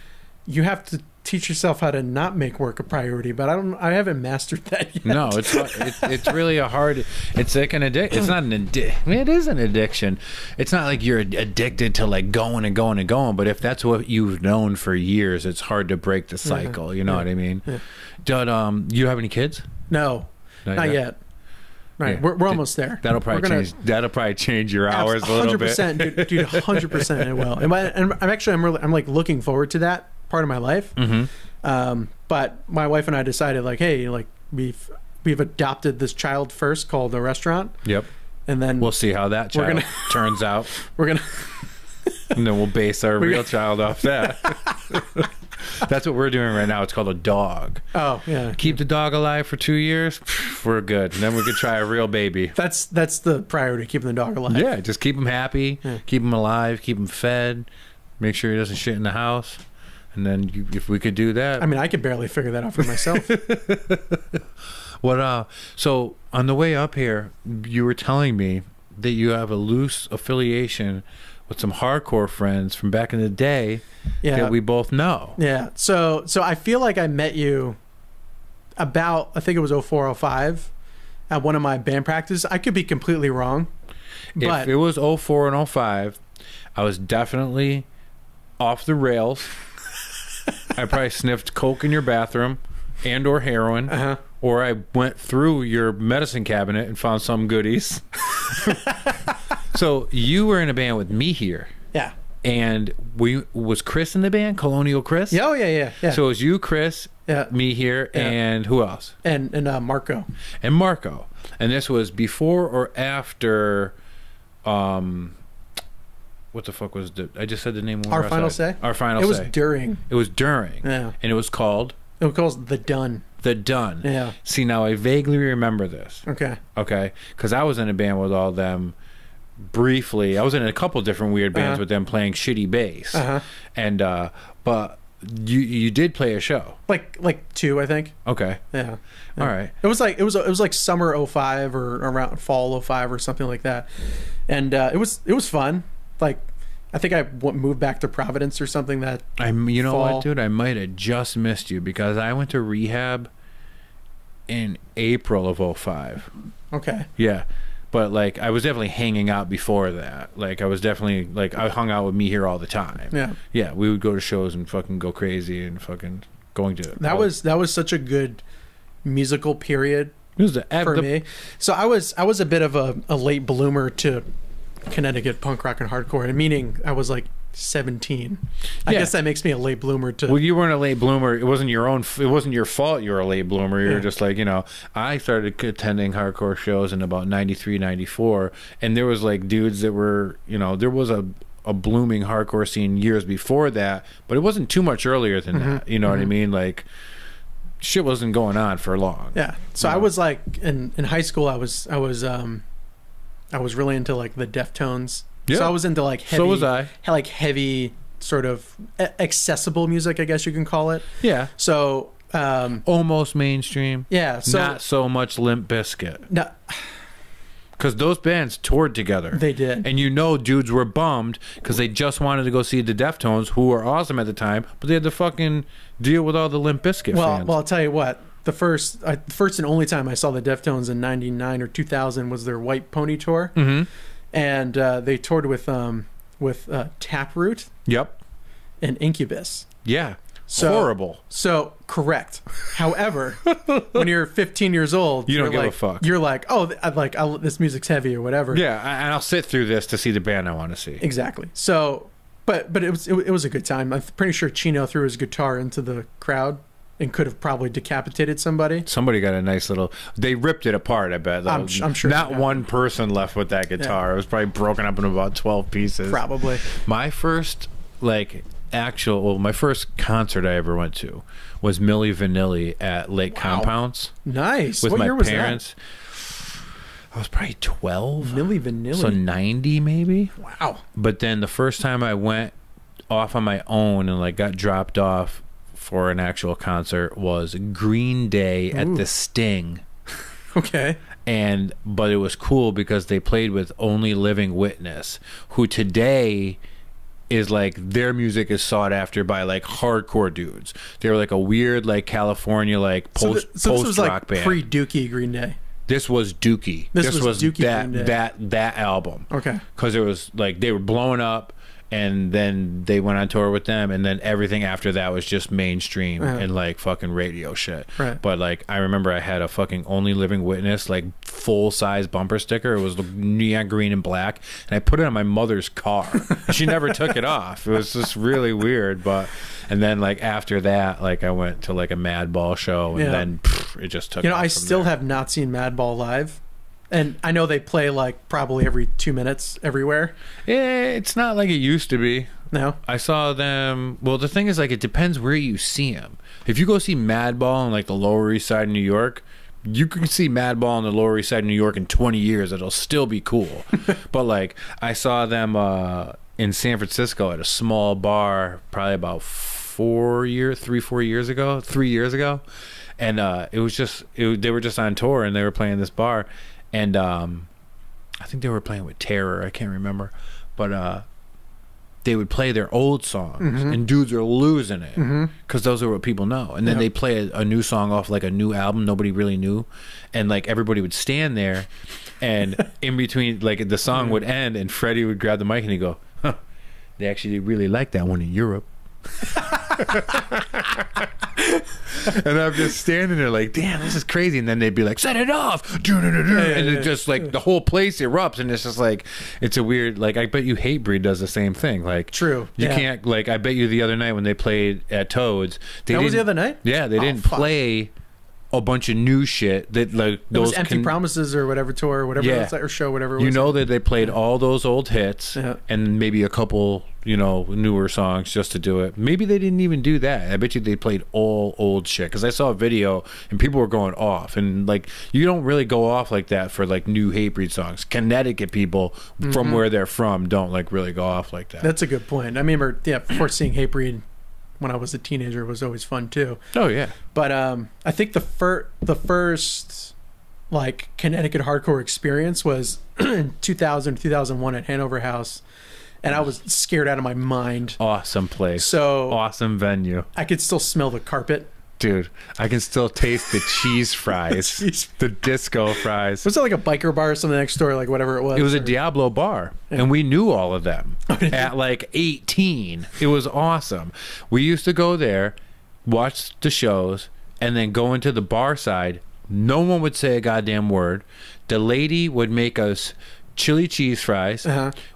you have to teach yourself how to not make work a priority, but I haven't mastered that yet. No, it's really a hard. It's like an addiction. It's not an addiction. It is an addiction. It's not like you're addicted to like going and going and going. But if that's what you've known for years, it's hard to break the cycle. You know what I mean? Yeah. Do you have any kids? No, not yet. Right. Yeah. We're almost there. That'll probably change your hours a little bit. 100%, dude, 100% it will. And I'm like looking forward to that part of my life. But my wife and I decided like, hey, like we've adopted this child first called a restaurant. Yep. And then we'll see how that child turns out. And then we'll base our real child off that. That's what we're doing right now. It's called a dog. Oh, yeah. Keep the dog alive for 2 years. We're good. And then we could try a real baby. That's the priority, keeping the dog alive. Yeah, just keep him happy, keep him alive, keep him fed, make sure he doesn't shit in the house. And then if we could do that. I mean, I could barely figure that out for myself. So on the way up here, you were telling me that you have a loose affiliation with some hardcore friends from back in the day that we both know. Yeah. So I feel like I met you about, I think it was 04, 05 at one of my band practices. I could be completely wrong. But if it was 04 and 05, I was definitely off the rails. I probably sniffed coke in your bathroom and or heroin. Or I went through your medicine cabinet and found some goodies. So you were in a band with me here. Yeah. And was Chris in the band? Colonial Chris? Yeah, yeah. So it was you, Chris, me here, and who else? And Marco. And Marco. And this was before or after what the fuck was I just said the name one. Our Final Say? Our Final Say. It was during. It was during. Yeah. And it was called? It was called The Done. The Done. Yeah. See, now I vaguely remember this. Okay. Because I was in a band with all them briefly. I was in a couple different weird bands with them playing shitty bass. And but you did play a show. Like 2, I think. Okay. Yeah. All right. It was like summer 05 or around fall 05 or something like that. And it was fun. Like I think I moved back to Providence or something that you know fall. what, dude? I might have just missed you because I went to rehab in April of 05. Okay. Yeah. But like I was definitely hanging out before that. Like I was definitely like I hung out with me here all the time. Yeah. Yeah, we would go to shows and fucking go crazy and fucking going to That was such a good musical period for me. So I was a bit of a late bloomer to Connecticut punk rock and hardcore, meaning I was like 17. I guess that makes me a late bloomer to. Well, you weren't a late bloomer. It wasn't your fault you were a late bloomer. You were just like, I started attending hardcore shows in about 93, 94, and there was like dudes that were, there was a blooming hardcore scene years before that, but it wasn't too much earlier than that. You know what I mean? Like shit wasn't going on for long. Yeah. So I was like in high school I was really into like the Deftones. Yeah. So I was into like heavy, so was I. Like heavy sort of accessible music, I guess you can call it. Yeah. So almost mainstream. Yeah. So not so much Limp Bizkit. No. Because those bands toured together. They did. And dudes were bummed because they just wanted to go see the Deftones, who were awesome at the time, but they had to fucking deal with all the Limp Bizkit fans. Well, I'll tell you what. The first and only time I saw the Deftones in 99 or 2000 was their White Pony tour. And they toured with Taproot. Yep. And Incubus. Yeah. Horrible. So correct. However, when you're 15 years old, you don't give a fuck. You're like, this music's heavy or whatever. Yeah, and I'll sit through this to see the band I want to see. Exactly. So, but it was a good time. I'm pretty sure Chino threw his guitar into the crowd and could have probably decapitated somebody. Somebody got a nice little. They ripped it apart. I bet. I'm sure. Not one person left with that guitar. Yeah. It was probably broken up in about 12 pieces. Probably. My first my first concert I ever went to was Milli Vanilli at Lake Compounds. Nice. With what my year was parents. That? I was probably 12. Milli Vanilli. So 90 maybe. Wow. But then the first time I went off on my own and got dropped off for an actual concert was Green Day at the Sting. Okay. But it was cool because they played with Only Living Witness, who today is their music is sought after by hardcore dudes. They were a weird California post rock band. Pre-Dookie Green Day. This was Dookie. This was Dookie Green Day. that album. Okay. Because it was they were blowing up and then they went on tour with them, and then everything after that was just mainstream and like fucking radio shit. Right. But like I remember I had a fucking Only Living Witness like full size bumper sticker. It was neon green and black, and I put it on my mother's car. She never took it off. It was just really weird. But and then like after that, like I went to like a Madball show, and then it just took. You know, off I from still there. have not seen Madball live. And I know they play like probably every 2 minutes everywhere. It's not like it used to be. No. I saw them. Well, the thing is, like, it depends where you see them. If you go see Madball in like the Lower East Side of New York, you can see Madball in the Lower East Side of New York in 20 years. It'll still be cool. But like, I saw them in San Francisco at a small bar, probably about 4 years ago, and it was just they were just on tour and they were playing this bar. And I think they were playing with Terror. I can't remember. But they would play their old songs, and dudes are losing it because those are what people know. And then they play a new song off like a new album nobody really knew. And like everybody would stand there, and in between, like the song would end, and Freddie would grab the mic and he'd go, huh, they actually really like that one in Europe. And I'm just standing there like, damn, this is crazy. And then they'd be like, set it off, and it just like the whole place erupts, and it's just like, it's a weird, like, I bet you Hatebreed does the same thing. Like, True. You can't, like, I bet you the other night when they played at Toads, That was the other night? Yeah, they didn't play a bunch of new shit that like those it was Empty Promises or whatever tour or whatever it was, or show, whatever it was. You know that they played all those old hits and maybe a couple, you know, newer songs just to do it. Maybe they didn't even do that. I bet you they played all old shit, because I saw a video and people were going off, and like, you don't really go off like that for like new Hatebreed songs. Connecticut people from where they're from don't like really go off like that. That's a good point. I remember, of course, seeing Hatebreed when I was a teenager was always fun too. Oh yeah. But I think the first like Connecticut hardcore experience was in 2001 at Hanover House, and I was scared out of my mind. Awesome place. So awesome venue. I could still smell the carpet. Dude, I can still taste the cheese fries, the disco fries. Was it like a biker bar or something next door, like whatever it was? It was a Diablo bar, and we knew all of them at like 18. It was awesome. We used to go there, watch the shows, and then go into the bar side. No one would say a goddamn word. The lady would make us chili cheese fries.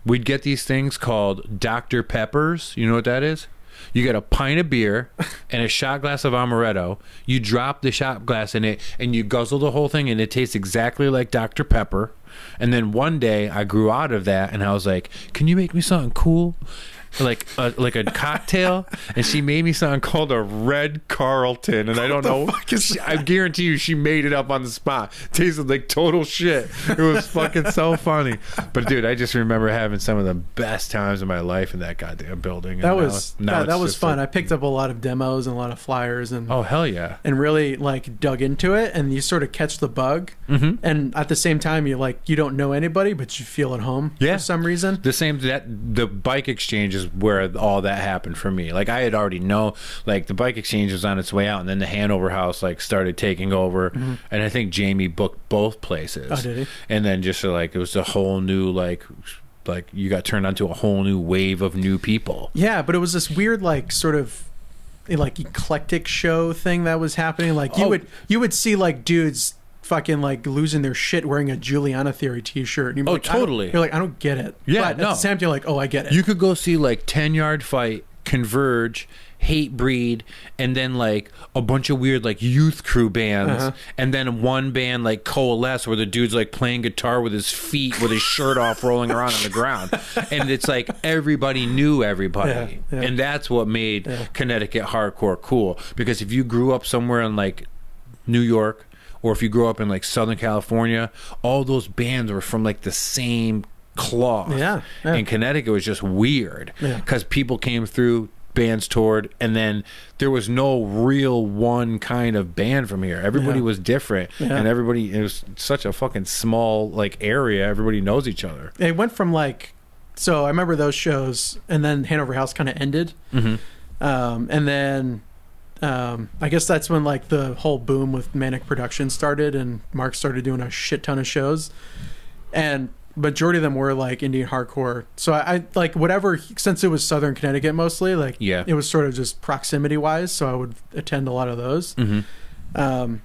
We'd get these things called Dr. Peppers. You know what that is? You get a pint of beer and a shot glass of amaretto. You drop the shot glass in it and you guzzle the whole thing, and it tastes exactly like Dr. Pepper. And then one day I grew out of that, and I was like, can you make me something cool? Like a cocktail, and she made me something called a Red Carlton, and I don't know. I guarantee you, she made it up on the spot. Tasted like total shit. It was fucking so funny. But dude, I just remember having some of the best times of my life in that goddamn building. That was fun. I picked up a lot of demos and a lot of flyers, and oh hell yeah, and really like dug into it, and you sort of catch the bug. And at the same time, you don't know anybody, but you feel at home for some reason. The bike exchange is where all that happened for me. Like, I had already know, like, the bike exchange was on its way out, and then the Hanover House like started taking over, and I think Jamie booked both places. Oh, did he? And then just like, it was a whole new like you got turned onto a whole new wave of new people. Yeah, but it was this weird like sort of like eclectic show thing that was happening. Like you would see like dudes fucking like losing their shit wearing a Juliana Theory t-shirt. And you're totally. You're like, I don't get it. Yeah, but at the same time, you're like, oh, I get it. You could go see like 10 Yard Fight, Converge, Hatebreed, and then like a bunch of weird like youth crew bands, and then one band like Coalesce, where the dude's like playing guitar with his feet, with his shirt off, rolling around on the ground, and it's like everybody knew everybody, and that's what made Connecticut hardcore cool. Because if you grew up somewhere in like New York, or if you grew up in like Southern California, all those bands were from like the same cloth. And Connecticut was just weird because people came through, bands toured, and then there was no real one kind of band from here. Everybody was different, and everybody, it was such a fucking small like area. Everybody knows each other. It went from like, so I remember those shows, and then Hanover House kind of ended, and then I guess that's when like the whole boom with Manic Production started, and Mark started doing a shit ton of shows. And majority of them were like Indian hardcore. So I like whatever, since it was Southern Connecticut mostly, like it was sort of just proximity wise. So I would attend a lot of those. And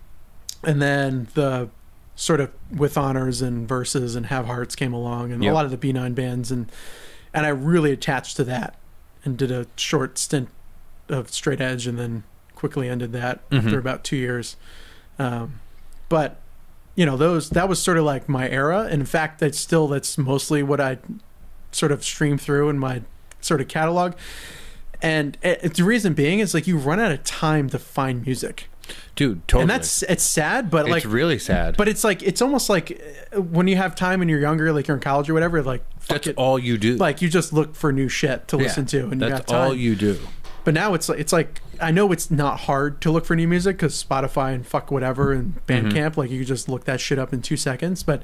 then the sort of With Honors and Verses and Have Hearts came along, and a lot of the B9 bands, and I really attached to that and did a short stint of Straight Edge and then quickly ended that after about 2 years. But you know, that was sort of like my era. And in fact, that's mostly what I sort of stream through in my sort of catalog. And the reason being is like you run out of time to find music. Dude, totally. And it's sad, but like... It's really sad. But it's like, it's almost like when you have time and you're younger, like you're in college or whatever, like... That's all you do. Like you just look for new shit to listen to and you got time. That's all you do. But now it's like I know it's not hard to look for new music because Spotify and fuck whatever and Bandcamp, like you can just look that shit up in 2 seconds. But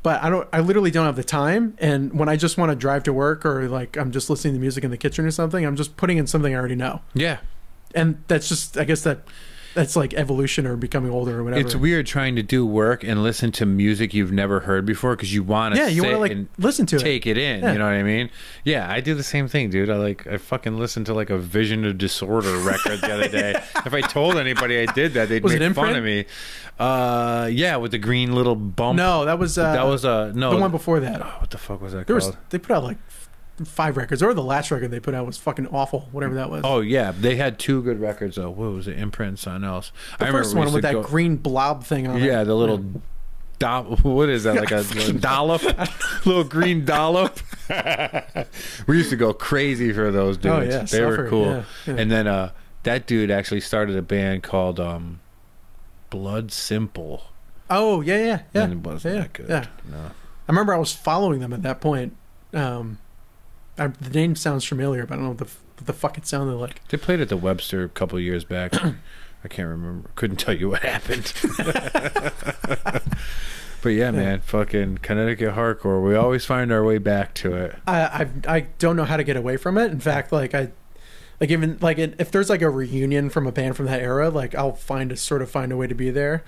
I literally don't have the time. And when I just want to drive to work or like I'm just listening to music in the kitchen or something, I'm just putting in something I already know. Yeah. And that's just, I guess that's like evolution or becoming older or whatever. It's weird trying to do work and listen to music you've never heard before because you want to like listen to take it in. You know what I mean? Yeah, I do the same thing, dude. I fucking listened to like a Vision of Disorder record the other day. If I told anybody I did that, they'd make fun of me. Yeah, with the green little bump. No, that was no, the one before that. Oh, what the fuck was that called? They put out like 5 records, or the last record they put out was fucking awful, whatever that was. Oh yeah, they had 2 good records though. What was it? Imprint and something else. The first one with that green blob thing on it. Yeah, the little what is that, like a dollop? Little green dollop. We used to go crazy for those dudes. Oh yeah, they were cool. Yeah. And then that dude actually started a band called Blood Simple. Oh yeah. And it wasn't that good. Yeah. No. I remember I was following them at that point. The name sounds familiar, but I don't know what the fuck it sounded like. They played at the Webster a couple of years back. I can't remember. Couldn't tell you what happened. But yeah, man, fucking Connecticut hardcore. We always find our way back to it. I don't know how to get away from it. In fact, if there's like a reunion from a band from that era, like I'll find a way to be there.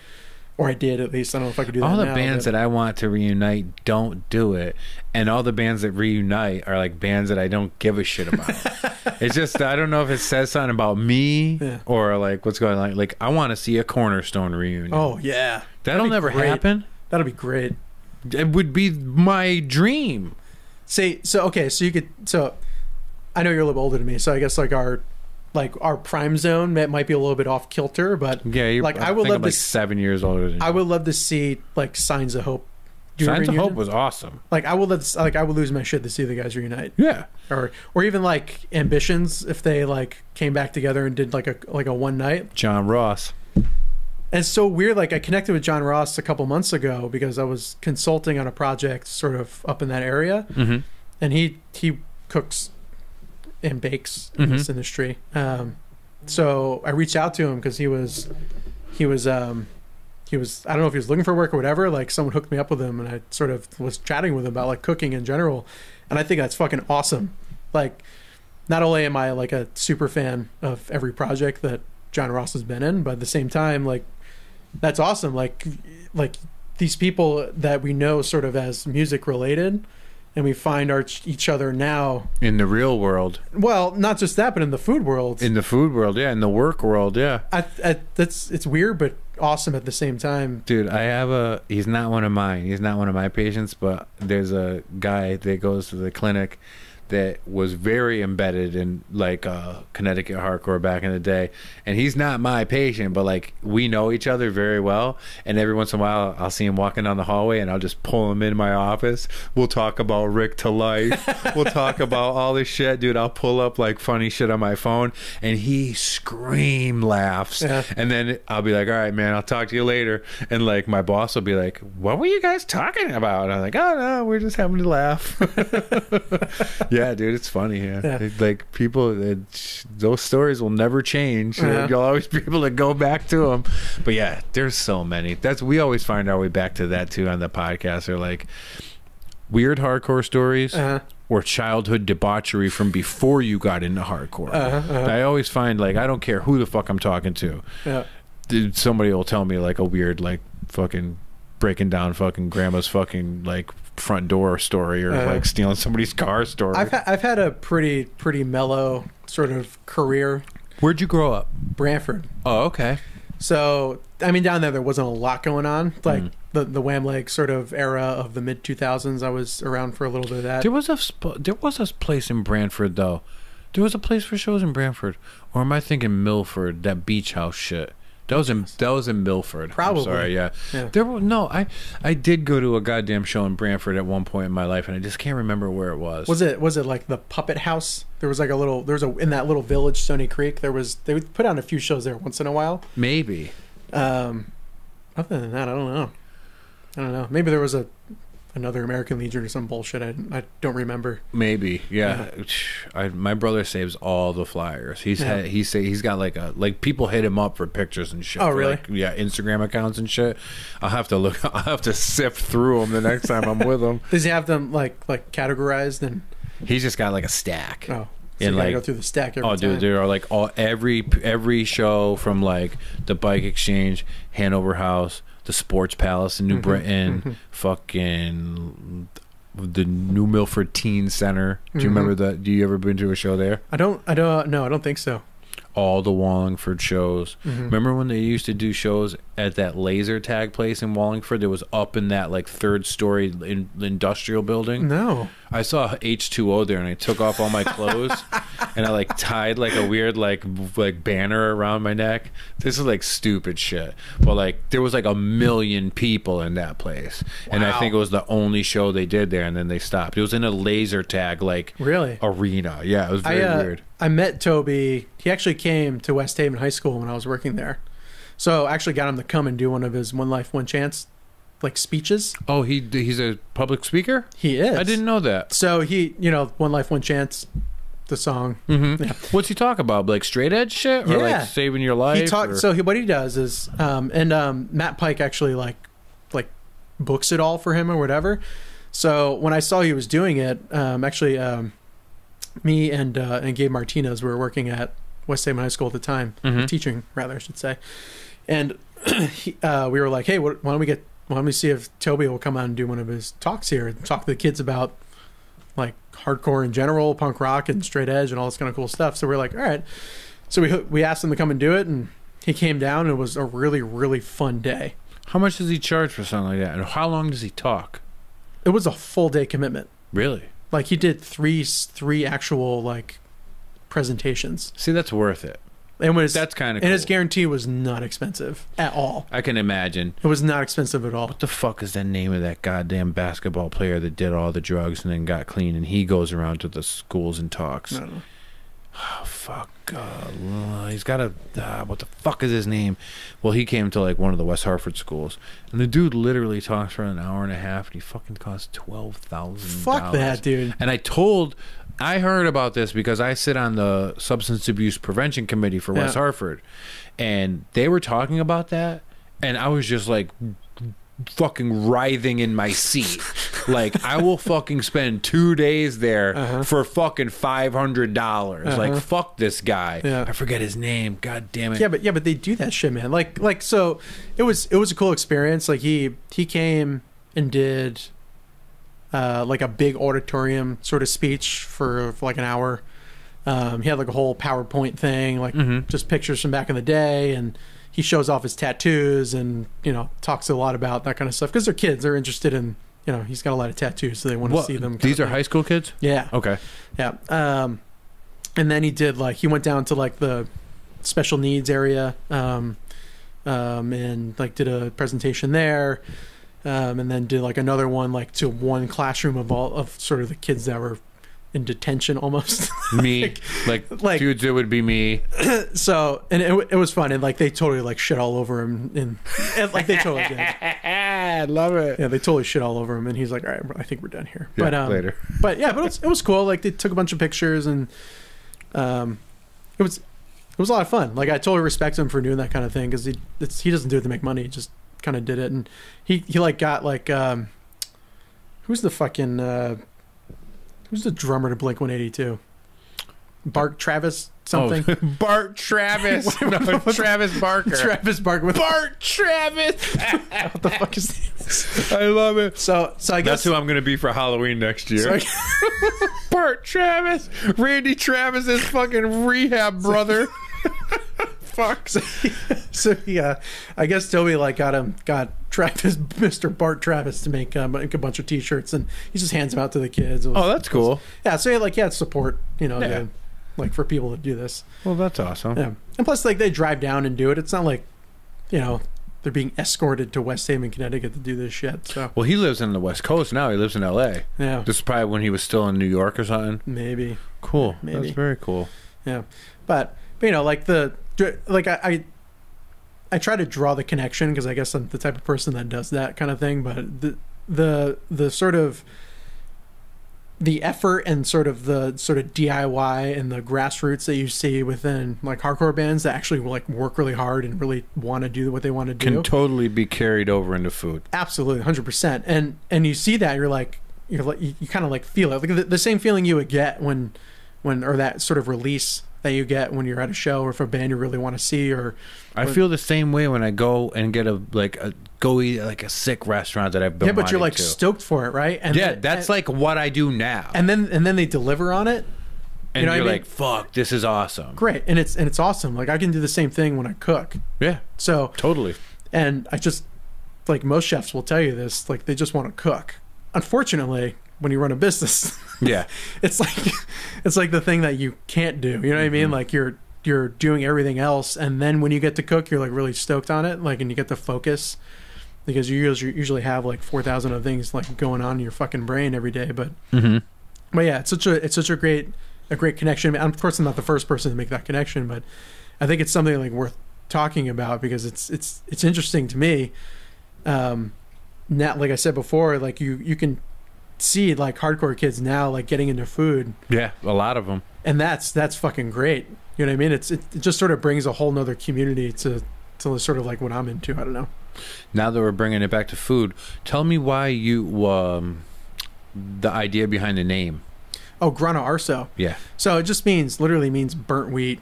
Or I did, at least. I don't know if I could do that now. All the bands that I want to reunite don't do it. And all the bands that reunite are like bands that I don't give a shit about. It's just, I don't know if it says something about me or like what's going on. Like, I want to see a Cornerstone reunion. Oh, yeah. That'll never happen. That'll be great. It would be my dream. So I know you're a little older than me, so I guess like our prime zone might be a little bit off kilter, but yeah, I would love to 7 years older than you. I would love to see like Signs of Hope. Signs of Hope was awesome. Like I would lose my shit to see the guys reunite. Yeah, or even like Ambitions if they like came back together and did like a one night. John Ross. And it's so weird. Like I connected with John Ross a couple months ago because I was consulting on a project sort of up in that area, and he cooks and bakes in this industry. So I reached out to him because he was I don't know if he was looking for work or whatever. Like someone hooked me up with him and I sort of was chatting with him about like cooking in general. And I think that's fucking awesome. Like not only am I like a super fan of every project that John Ross has been in, but at the same time, like that's awesome. Like these people that we know sort of as music related, and we find each other now in the real world. Well, not just that, but in the food world. In the food world, yeah. In the work world, yeah. It's weird, but awesome at the same time. Dude, he's not one of mine. He's not one of my patients, but there's a guy that goes to the clinic that was very embedded in like Connecticut hardcore back in the day, and he's not my patient, but like we know each other very well, and every once in a while I'll see him walking down the hallway and I'll just pull him in my office. We'll talk about Rick to Life. We'll talk about all this shit, dude. I'll pull up like funny shit on my phone and he scream laughs, and then I'll be like, all right man, I'll talk to you later, and like my boss will be like, what were you guys talking about? And I'm like, oh no, we're just having to laugh. Yeah, dude, it's funny. Yeah. Like people, those stories will never change. You'll always be able to go back to them. But yeah, there's so many. We always find our way back to that too on the podcast. They're like weird hardcore stories or childhood debauchery from before you got into hardcore. I always find like I don't care who the fuck I'm talking to. Somebody will tell me like a weird like fucking breaking down fucking grandma's fucking like front door story or like stealing somebody's car story. I've had a pretty mellow sort of career. Where'd you grow up? Brantford. Oh, okay. So I mean, down there wasn't a lot going on. Like the Wham Leg sort of era of the mid 2000s. I was around for a little bit of that. There was a place in Brantford though. There was a place for shows in Brantford, or am I thinking Milford? That beach house shit. That was in Milford. Probably. I'm sorry, yeah. I did go to a goddamn show in Brantford at one point in my life, and I just can't remember where it was. Was it like the Puppet House? There was like in that little village, Stony Creek. They would put on a few shows there once in a while. Maybe. Other than that, I don't know. Maybe there was another American Legion or some bullshit. I don't remember. Maybe, yeah. My brother saves all the flyers. He's got like people hit him up for pictures and shit. Oh, really? Instagram accounts and shit. I'll have to sift through them the next time I'm with him. Does he have them like categorized and? He's just got like a stack. Oh. So you gotta go through the stack every time. Dude, there are like every show from like the Bike Exchange, Hanover House, the Sports Palace in New Britain, fucking the New Milford Teen Center. Do you remember that? Do you ever been to a show there? I don't know. I don't think so. All the Wallingford shows. Remember when they used to do shows at that laser tag place in Wallingford that was up in that like third story industrial building? No. I saw H2O there, and I took off all my clothes and I like tied like a weird like banner around my neck. This is like stupid shit, but like there was like 1 million people in that place. Wow. And I think it was the only show they did there, and then they stopped. It was in a laser tag like arena. Yeah, it was very weird. I met Toby. He actually came to West Haven High School when I was working there. So I actually got him to come and do one of his One Life, One Chance like speeches. Oh, he's a public speaker? He is. I didn't know that. So he, One Life, One Chance, the song. Yeah. What's he talk about? Like straight edge shit? Or like saving your life? What he does is, Matt Pike actually like books it all for him or whatever. So when I saw he was doing it, me and Gabe Martinez were working at West Haven High School at the time, teaching rather, I should say. And we were like, hey, why don't we see if Toby will come out and do one of his talks here and talk to the kids about like hardcore in general, punk rock and straight edge and all this kind of cool stuff. So we're like, all right. So we asked him to come and do it, and he came down, and it was a really, really fun day. How much does he charge for something like that? And how long does he talk? It was a full day commitment. Really? Like he did three actual like presentations. See, that's worth it. That's kind of cool. And his guarantee was not expensive at all. I can imagine. It was not expensive at all. What the fuck is the name of that goddamn basketball player that did all the drugs and then got clean, and he goes around to the schools and talks? I don't know. Oh, fuck. He's got a... what the fuck is his name? Well, he came to like one of the West Hartford schools, and the dude literally talks for an hour and a half, and he fucking costs $12,000. Fuck that, dude. And I heard about this because I sit on the Substance Abuse Prevention Committee for West Hartford, and they were talking about that, and I was just like fucking writhing in my seat. Like, I will fucking spend 2 days there for fucking $500. Like, fuck this guy. I forget his name. God damn it. Yeah, but they do that shit, man. Like so it was a cool experience. Like he came and did like a big auditorium sort of speech for like an hour. He had like a whole PowerPoint thing, like just pictures from back in the day, and he shows off his tattoos and talks a lot about that kind of stuff because they're kids. They're interested in he's got a lot of tattoos, so they want to see them. These are high school kids? Yeah. Okay. Yeah. And then he went down to like the special needs area, and like did a presentation there. And then did like another one like to one classroom of sort of the kids that were in detention almost. Me, like dudes, it would be me. So, and it was fun, and like they totally like shit all over him, and like they totally did. I love it. Yeah, they totally shit all over him, and he's like, all right, I think we're done here. Yeah, but later. But yeah, but it was cool. Like they took a bunch of pictures, and it was a lot of fun. Like I totally respect him for doing that kind of thing because he doesn't do it to make money. He just kind of did it, and he like got like who's the drummer to Blink 182? Bart Travis something. Oh, Bart Travis. No, Travis Barker. Travis Barker. Bart Travis. What the fuck is this? I love it. So I guess That's who I'm going to be for Halloween next year. Bart Travis. Randy Travis's fucking rehab brother. Fuck. So yeah, I guess Toby like got Travis, Mr. Bart Travis, to make a bunch of T-shirts, and he just hands them out to the kids. Oh, that's cool. Yeah, so like support, Yeah. like for people to do this. Well, that's awesome. Yeah, and plus like they drive down and do it. It's not like, they're being escorted to West Haven, Connecticut to do this shit. So Well, he lives in the West Coast now. He lives in L.A. yeah, This is probably when he was still in New York or something. maybe. Cool. Maybe. That's very cool. Yeah, but like I try to draw the connection because I guess I'm the type of person that does that kind of thing. But the sort of the effort and sort of DIY and the grassroots that you see within like hardcore bands that actually like work really hard and really want to do what they want to do Can totally be carried over into food. absolutely 100%. And you see that you kind of like feel it, like the same feeling you would get when or that sort of release that you get when you're at a show or if a band you really want to see I feel the same way when I go and get go eat at like a sick restaurant that I've been but you're like wanting to. stoked for it, right? And That's like what I do now. and then they deliver on it, And you know you're what I mean? like, fuck, this is awesome. Great. And it's awesome. Like I can do the same thing when I cook. Yeah, So totally. and I just, like most chefs will tell you this, like they just want to cook. Unfortunately, when you run a business, Yeah. it's like the thing that you can't do. You know what I mean? Like you're doing everything else, and then when you get to cook, you're like really stoked on it, like, and you get to focus because you usually have like 4,000 of things like going on in your fucking brain every day. But yeah, it's such a great connection. Of course, I'm not the first person to make that connection, but I think it's something like worth talking about because it's interesting to me. Now, like I said before, like you can see like hardcore kids now like getting into food. Yeah, a lot of them. And that's fucking great. You know what I mean? It just sort of brings a whole nother community to sort of like what I'm into. I don't know. Now that we're bringing it back to food, tell me why you the idea behind the name. Oh, grana arso. Yeah. So it just literally means burnt wheat.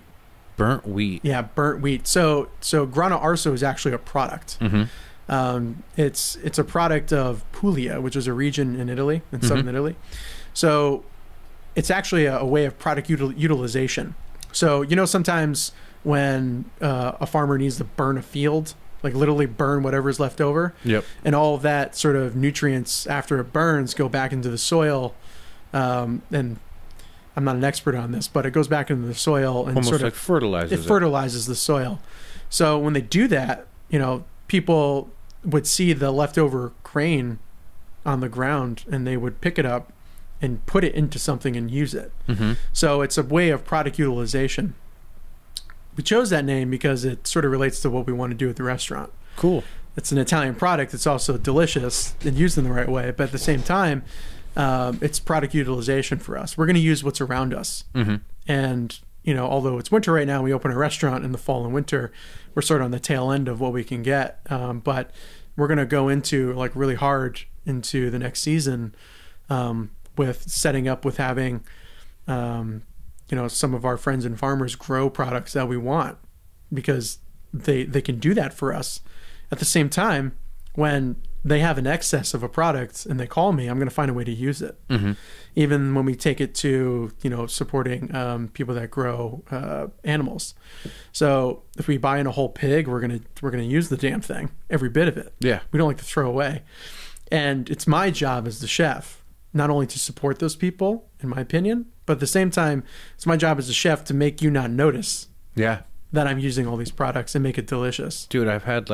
Burnt wheat. Yeah, burnt wheat. So grana arso is actually a product. It's a product of Puglia, which is a region in Italy, in southern Italy. So it's actually a way of product utilization. So sometimes when a farmer needs to burn a field, like literally burn whatever's left over, Yep. and all of that sort of nutrients after it burns go back into the soil. And I'm not an expert on this, but it goes back into the soil and Almost sort like of fertilizes it fertilizes the soil. So when they do that, people would see the leftover grain on the ground and they would pick it up and put it into something and use it. So it's a way of product utilization. We chose that name because it sort of relates to what we want to do at the restaurant. Cool. It's an Italian product. It's also delicious and used in the right way, but at the same time, it's product utilization for us. We're going to use what's around us. And although it's winter right now, we open a restaurant in the fall and winter. We're sort of on the tail end of what we can get, but we're going to go into like really hard into the next season with setting up with having some of our friends and farmers grow products that we want because they can do that for us. At the same time, when they have an excess of a product and they call me, I'm going to find a way to use it. Even when we take it to, supporting people that grow animals. So if we buy in a whole pig, we're going to use the damn thing, every bit of it. Yeah. We don't like to throw away. And it's my job as the chef, not only to support those people, in my opinion, but at the same time, it's my job as a chef to make you not notice Yeah. that I'm using all these products and make it delicious. Dude, I've had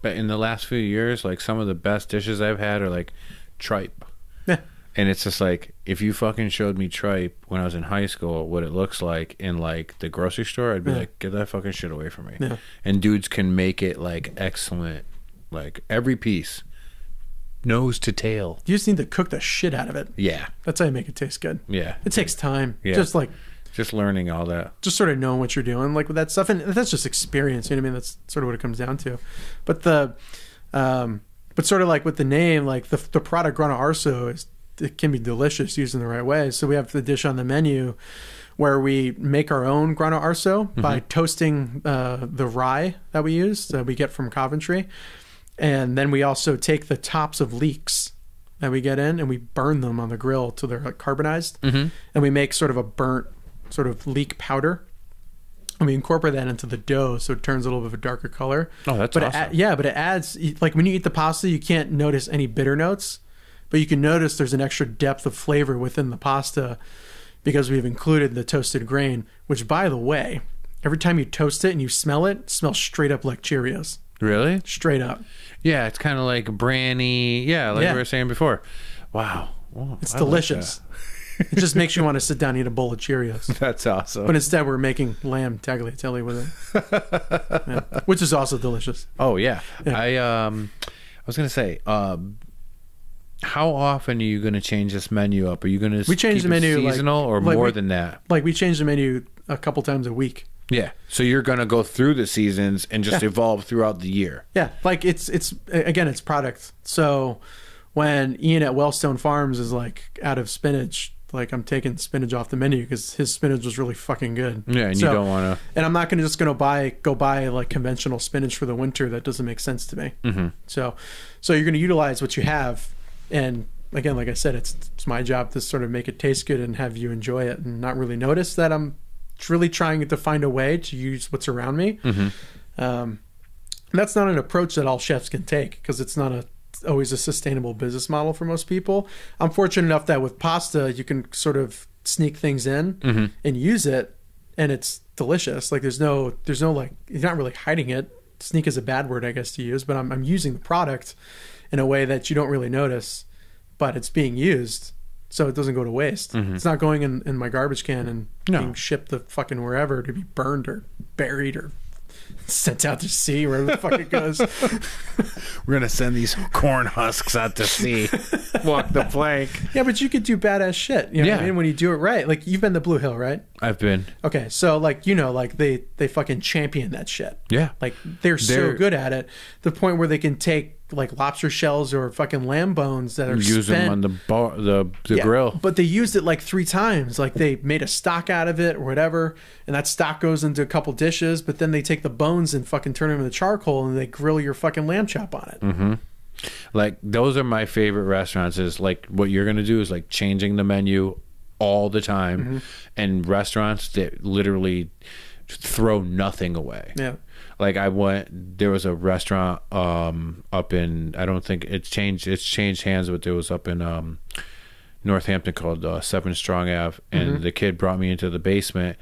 but in the last few years, like some of the best dishes I've had are like tripe. Yeah. And it's just like, if you fucking showed me tripe when I was in high school, what it looks like in like the grocery store, I'd be like, get that fucking shit away from me. Yeah. And dudes can make it like excellent, like every piece, nose to tail. You just need to cook the shit out of it. Yeah. That's how you make it taste good. Yeah. It takes time. Yeah. Just learning all that. just sort of knowing what you're doing, like with that stuff, and that's just experience. You know what I mean? That's sort of what it comes down to. But but sort of like with the name, like the product Grana Arso it can be delicious used in the right way. So we have the dish on the menu where we make our own Grana Arso by toasting the rye that we use that we get from Coventry, And then we also take the tops of leeks that we get in and we burn them on the grill till they're like carbonized. Mm-hmm. And we make sort of a burnt sort of leek powder. And we incorporate that into the dough so it turns a little bit of a darker color. Oh, that's but awesome. but it adds, like when you eat the pasta, you can't notice any bitter notes, but you can notice there's an extra depth of flavor within the pasta because we've included the toasted grain, which, by the way, every time you toast it and you smell it, it smells straight up like Cheerios. Really? Straight up. Yeah, it's kind of like branny. Yeah, like we were saying before. Wow. Well, It's I delicious. It just makes you want to sit down and eat a bowl of Cheerios. That's awesome. But instead, we're making lamb tagliatelle with it, yeah, which is also delicious. Oh yeah. Yeah. I was gonna say, how often are you gonna change this menu up? Are you gonna We change keep the menu it seasonal or like more we- than that? Like we change the menu a couple times a week. Yeah. So you're gonna go through the seasons and just evolve throughout the year. Yeah, like it's again, it's product. So when Ian at Wellstone Farms is like out of spinach, like I'm taking spinach off the menu because his spinach was really fucking good. Yeah, and So- you don't want And I'm not gonna go buy like conventional spinach for the winter. That doesn't make sense to me. to. So you're gonna utilize what you have, and again, like I said, it's my job to sort of make it taste good and have you enjoy it and not really notice that I'm really trying to find a way to use what's around me. And that's not an approach that all chefs can take because it's not always a sustainable business model for most people. I'm fortunate enough that with pasta, you can sort of sneak things in and use it, and it's delicious. Like there's no like, you're not really hiding it. Sneak is a bad word, I guess, to use, but I'm using the product in a way that you don't really notice, but it's being used. So it doesn't go to waste. It's not going in my garbage can and being shipped to fucking wherever to be burned or buried or sent out to sea, wherever the fuck it goes. We're gonna send these corn husks out to sea. Walk the plank. Yeah, but you could do badass shit. You know what I mean? When you do it right. Like you've been to Blue Hill, right? I've been. Okay, so like like they fucking champion that shit. Yeah. Like they're so good at it, the point where they can take like lobster shells or fucking lamb bones that are Use spent, them on the grill. But they used it like 3 times. Like they made a stock out of it or whatever, and that stock goes into a couple dishes. But then they take the bones and fucking turn them into charcoal, and they grill your fucking lamb chop on it. Like those are my favorite restaurants. Is like what you're gonna do is like changing the menu all the time, and restaurants that literally throw nothing away. Yeah. Like there was a restaurant up in, I don't think it's changed hands, but there was up in Northampton called 7 Strong Ave, and the kid brought me into the basement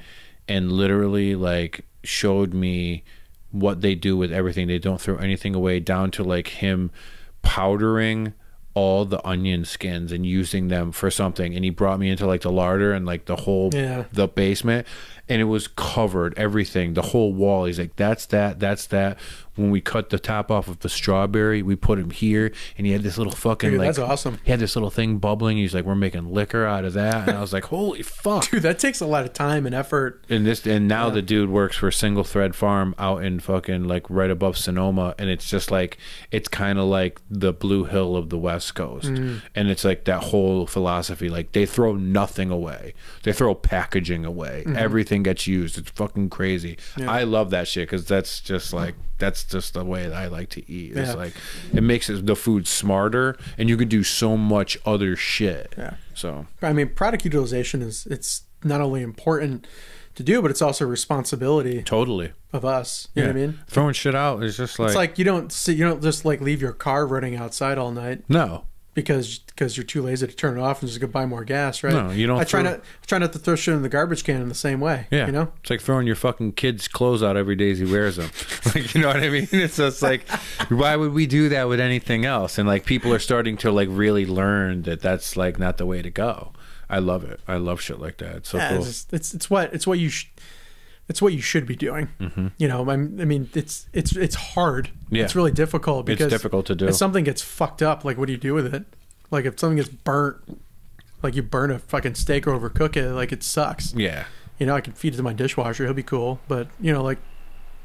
and literally like showed me what they do with everything. They don't throw anything away, down to like him powdering all the onion skins and using them for something. And he brought me into like the larder and like the whole the basement, and it was covered, everything, the whole wall. He's like, that's that. When we cut the top off of the strawberry, we put him here, and he had this little fucking Dude, that's awesome. He had this little thing bubbling. He's like, we're making liquor out of that. And I was like, holy fuck. Dude, that takes a lot of time and effort. And now the dude works for Single Thread Farm out in fucking like right above Sonoma, and it's just like, it's kind of like the Blue Hill of the West Coast. And it's like that whole philosophy, like they throw nothing away. They throw packaging away. Everything gets used. It's fucking crazy. I love that shit because that's just the way that I like to eat. It's like, it makes the food smarter, and you can do so much other shit. Yeah. So I mean, product utilization it's not only important to do, but it's also a responsibility totally of us. You know what I mean? Throwing shit out is just like, It's like you don't just like leave your car running outside all night no. because you're too lazy to turn it off and just go buy more gas, right? No, you don't I try not to throw shit in the garbage can in the same way. Yeah, you know, it's like throwing your fucking kid's clothes out every day as he wears them. Like, you know what I mean? It's just like, why would we do that with anything else? And like, people are starting to like really learn that that's like not the way to go. I love it. I love shit like that. It's so cool. It's what you should be doing. You know, I mean, it's hard. Yeah. It's really difficult because it's difficult to do. If something gets fucked up, like what do you do with it? Like if something gets burnt, like you burn a fucking steak or overcook it, like it sucks. Yeah. You know, I can feed it to my dishwasher. He'll be cool. But, you know, like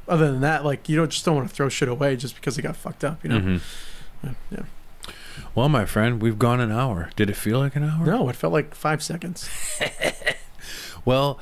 other than that, like you don't want to throw shit away just because it got fucked up, you know? Yeah. Well, my friend, we've gone an hour. Did it feel like an hour? No, it felt like 5 seconds. Well,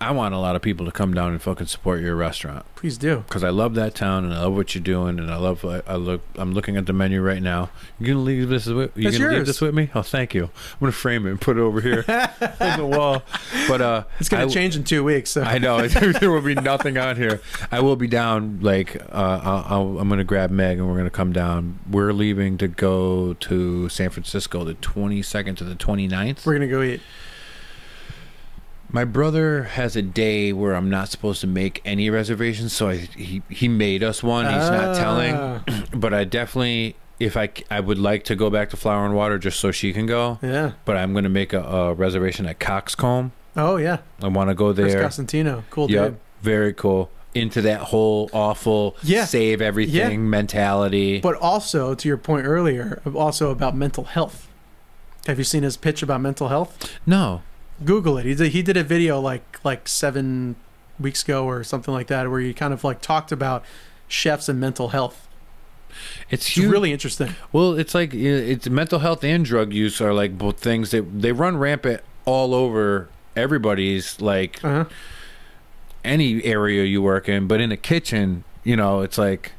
I want a lot of people to come down and fucking support your restaurant. Please do. Because I love that town and I love what you're doing, and I'm looking at the menu right now. You gonna leave this with? You gonna leave this with me? Oh, thank you. I'm gonna frame it and put it over here on the wall. But it's gonna change in 2 weeks. So. I know there will be nothing on here. I will be down. Like I'm gonna grab Meg and we're gonna come down. We're leaving to go to San Francisco the 22nd to the 29th. We're gonna go eat. My brother has a day where I'm not supposed to make any reservations, so he made us one. He's not telling, but I definitely, if I would like to go back to Flower and Water just so she can go. Yeah. But I'm going to make a reservation at Coxcomb. Oh yeah. I want to go there. Chris Cosentino, cool yep, dude. very cool. Into that whole awful save everything mentality. But also, to your point earlier, also about mental health. Have you seen his pitch about mental health? No. Google it. He did a video like 7 weeks ago or something like that, where he kind of like talked about chefs and mental health. It's really interesting. Well, it's like it's mental health and drug use are like both things that they run rampant all over everybody's like any area you work in, but in a kitchen, you know, it's like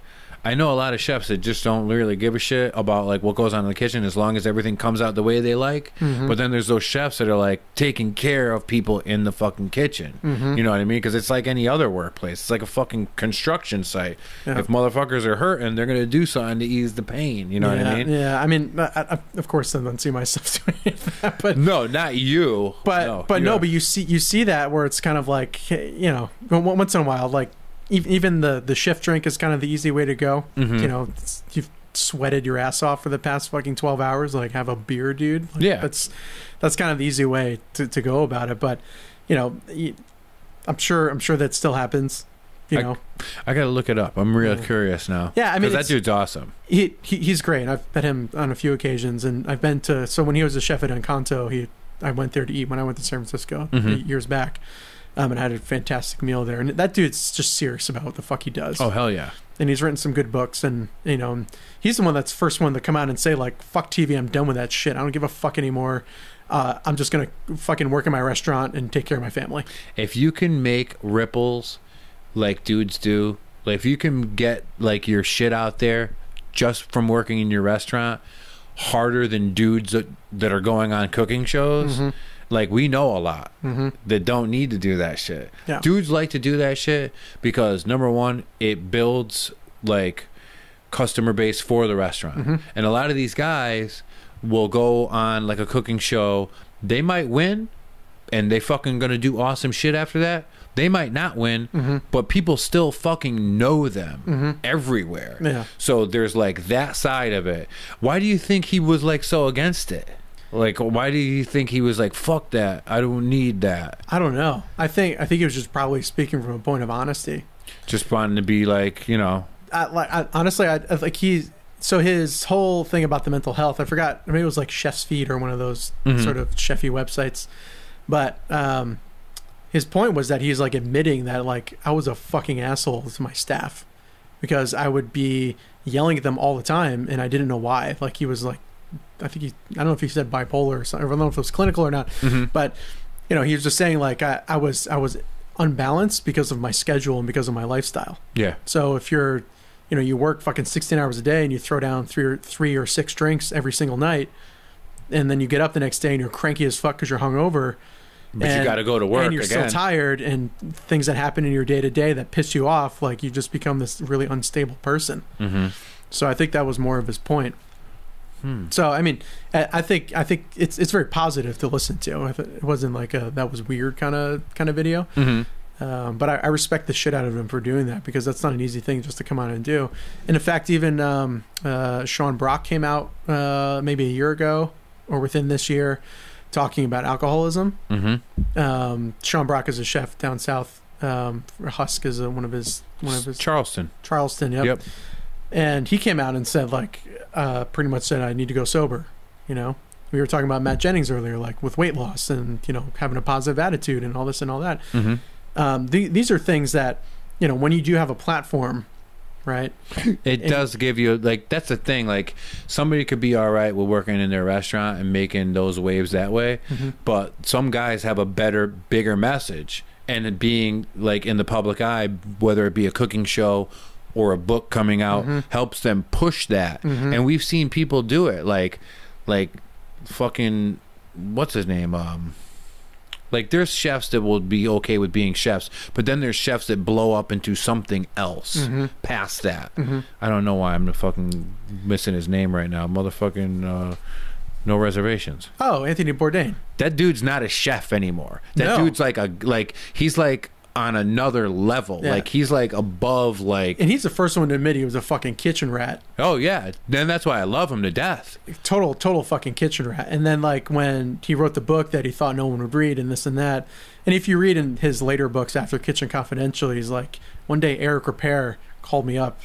I know a lot of chefs that just don't really give a shit about like what goes on in the kitchen as long as everything comes out the way they like. But then there's those chefs that are like taking care of people in the fucking kitchen. You know what I mean? Because it's like any other workplace. It's like a fucking construction site. If motherfuckers are hurting, they're gonna do something to ease the pain. You know what I mean? Yeah. I mean, I of course, I don't see myself doing that, but no, not you. But you see that where it's kind of like, you know, once in a while, like. Even the shift drink is kind of the easy way to go. You know, you've sweated your ass off for the past fucking 12 hours. Like, have a beer, dude. Like, that's kind of the easy way to go about it. But, you know, I'm sure that still happens. You know, I gotta look it up. I'm real curious now. Yeah, I mean, that dude's awesome. He's great. I've met him on a few occasions, and I've been to. So when he was a chef at Encanto, I went there to eat when I went to San Francisco 8 years back. And had a fantastic meal there. And that dude's just serious about what the fuck he does. Oh, hell yeah. And he's written some good books. And, you know, he's the one that's first one to come out and say, like, fuck TV, I'm done with that shit. I don't give a fuck anymore. I'm just going to fucking work in my restaurant and take care of my family. If you can make ripples like dudes do, like if you can get, like, your shit out there just from working in your restaurant harder than dudes that are going on cooking shows... Like, we know a lot that don't need to do that shit. Yeah. Dudes like to do that shit because, number one, it builds, like, customer base for the restaurant. And a lot of these guys will go on, like, a cooking show. They might win, and they fucking gonna do awesome shit after that. They might not win, but people still fucking know them everywhere. Yeah. So there's, like, that side of it. Why do you think he was, like, so against it? Like, why do you think he was like, fuck that, I don't need that? I don't know. I think he was just probably speaking from a point of honesty. Just wanting to be like, you know. Honestly, so his whole thing about the mental health, I forgot, maybe it was like Chef's Feed or one of those sort of chefy websites. But his point was that he's like admitting that, like, I was a fucking asshole to my staff because I would be yelling at them all the time and I didn't know why. Like, he was like, I don't know if he said bipolar or something. I don't know if it was clinical or not, but you know, he was just saying like I was unbalanced because of my schedule and because of my lifestyle. Yeah. So if you work fucking 16 hours a day and you throw down three or six drinks every single night, and then you get up the next day and you're cranky as fuck because you're hungover, but you got to go to work and you're again. still tired, and things that happen in your day to day that piss you off, like you just become this really unstable person. So I think that was more of his point. So I mean, I think it's very positive to listen to. It wasn't like that was weird kind of video. But I respect the shit out of him for doing that because that's not an easy thing just to come out and do. And in fact, even Sean Brock came out maybe a year ago or within this year talking about alcoholism. Sean Brock is a chef down south. Husk is one of his Charleston. Yep. And he came out and said, like, pretty much said, I need to go sober. You know, we were talking about Matt Jennings earlier, like with weight loss and, you know, having a positive attitude and all this and all that. These are things that, you know, when you do have a platform, right? It does give you, like, that's the thing. Like, somebody could be all right with working in their restaurant and making those waves that way. But some guys have a better, bigger message. and it being like in the public eye, whether it be a cooking show or a book coming out, helps them push that. And we've seen people do it, like fucking, what's his name? Like, there's chefs that will be okay with being chefs, but then there's chefs that blow up into something else past that. I don't know why I'm fucking missing his name right now. Motherfucking No Reservations. Oh, Anthony Bourdain. That dude's not a chef anymore. That No. dude's he's like on another level. Yeah. Like, he's like above, like... And he's the first one to admit he was a fucking kitchen rat. Oh, yeah. Then that's why I love him to death. Total fucking kitchen rat. And then, like, when he wrote the book that he thought no one would read and this and that. And if you read in his later books after Kitchen Confidential, he's like, one day Eric Repair called me up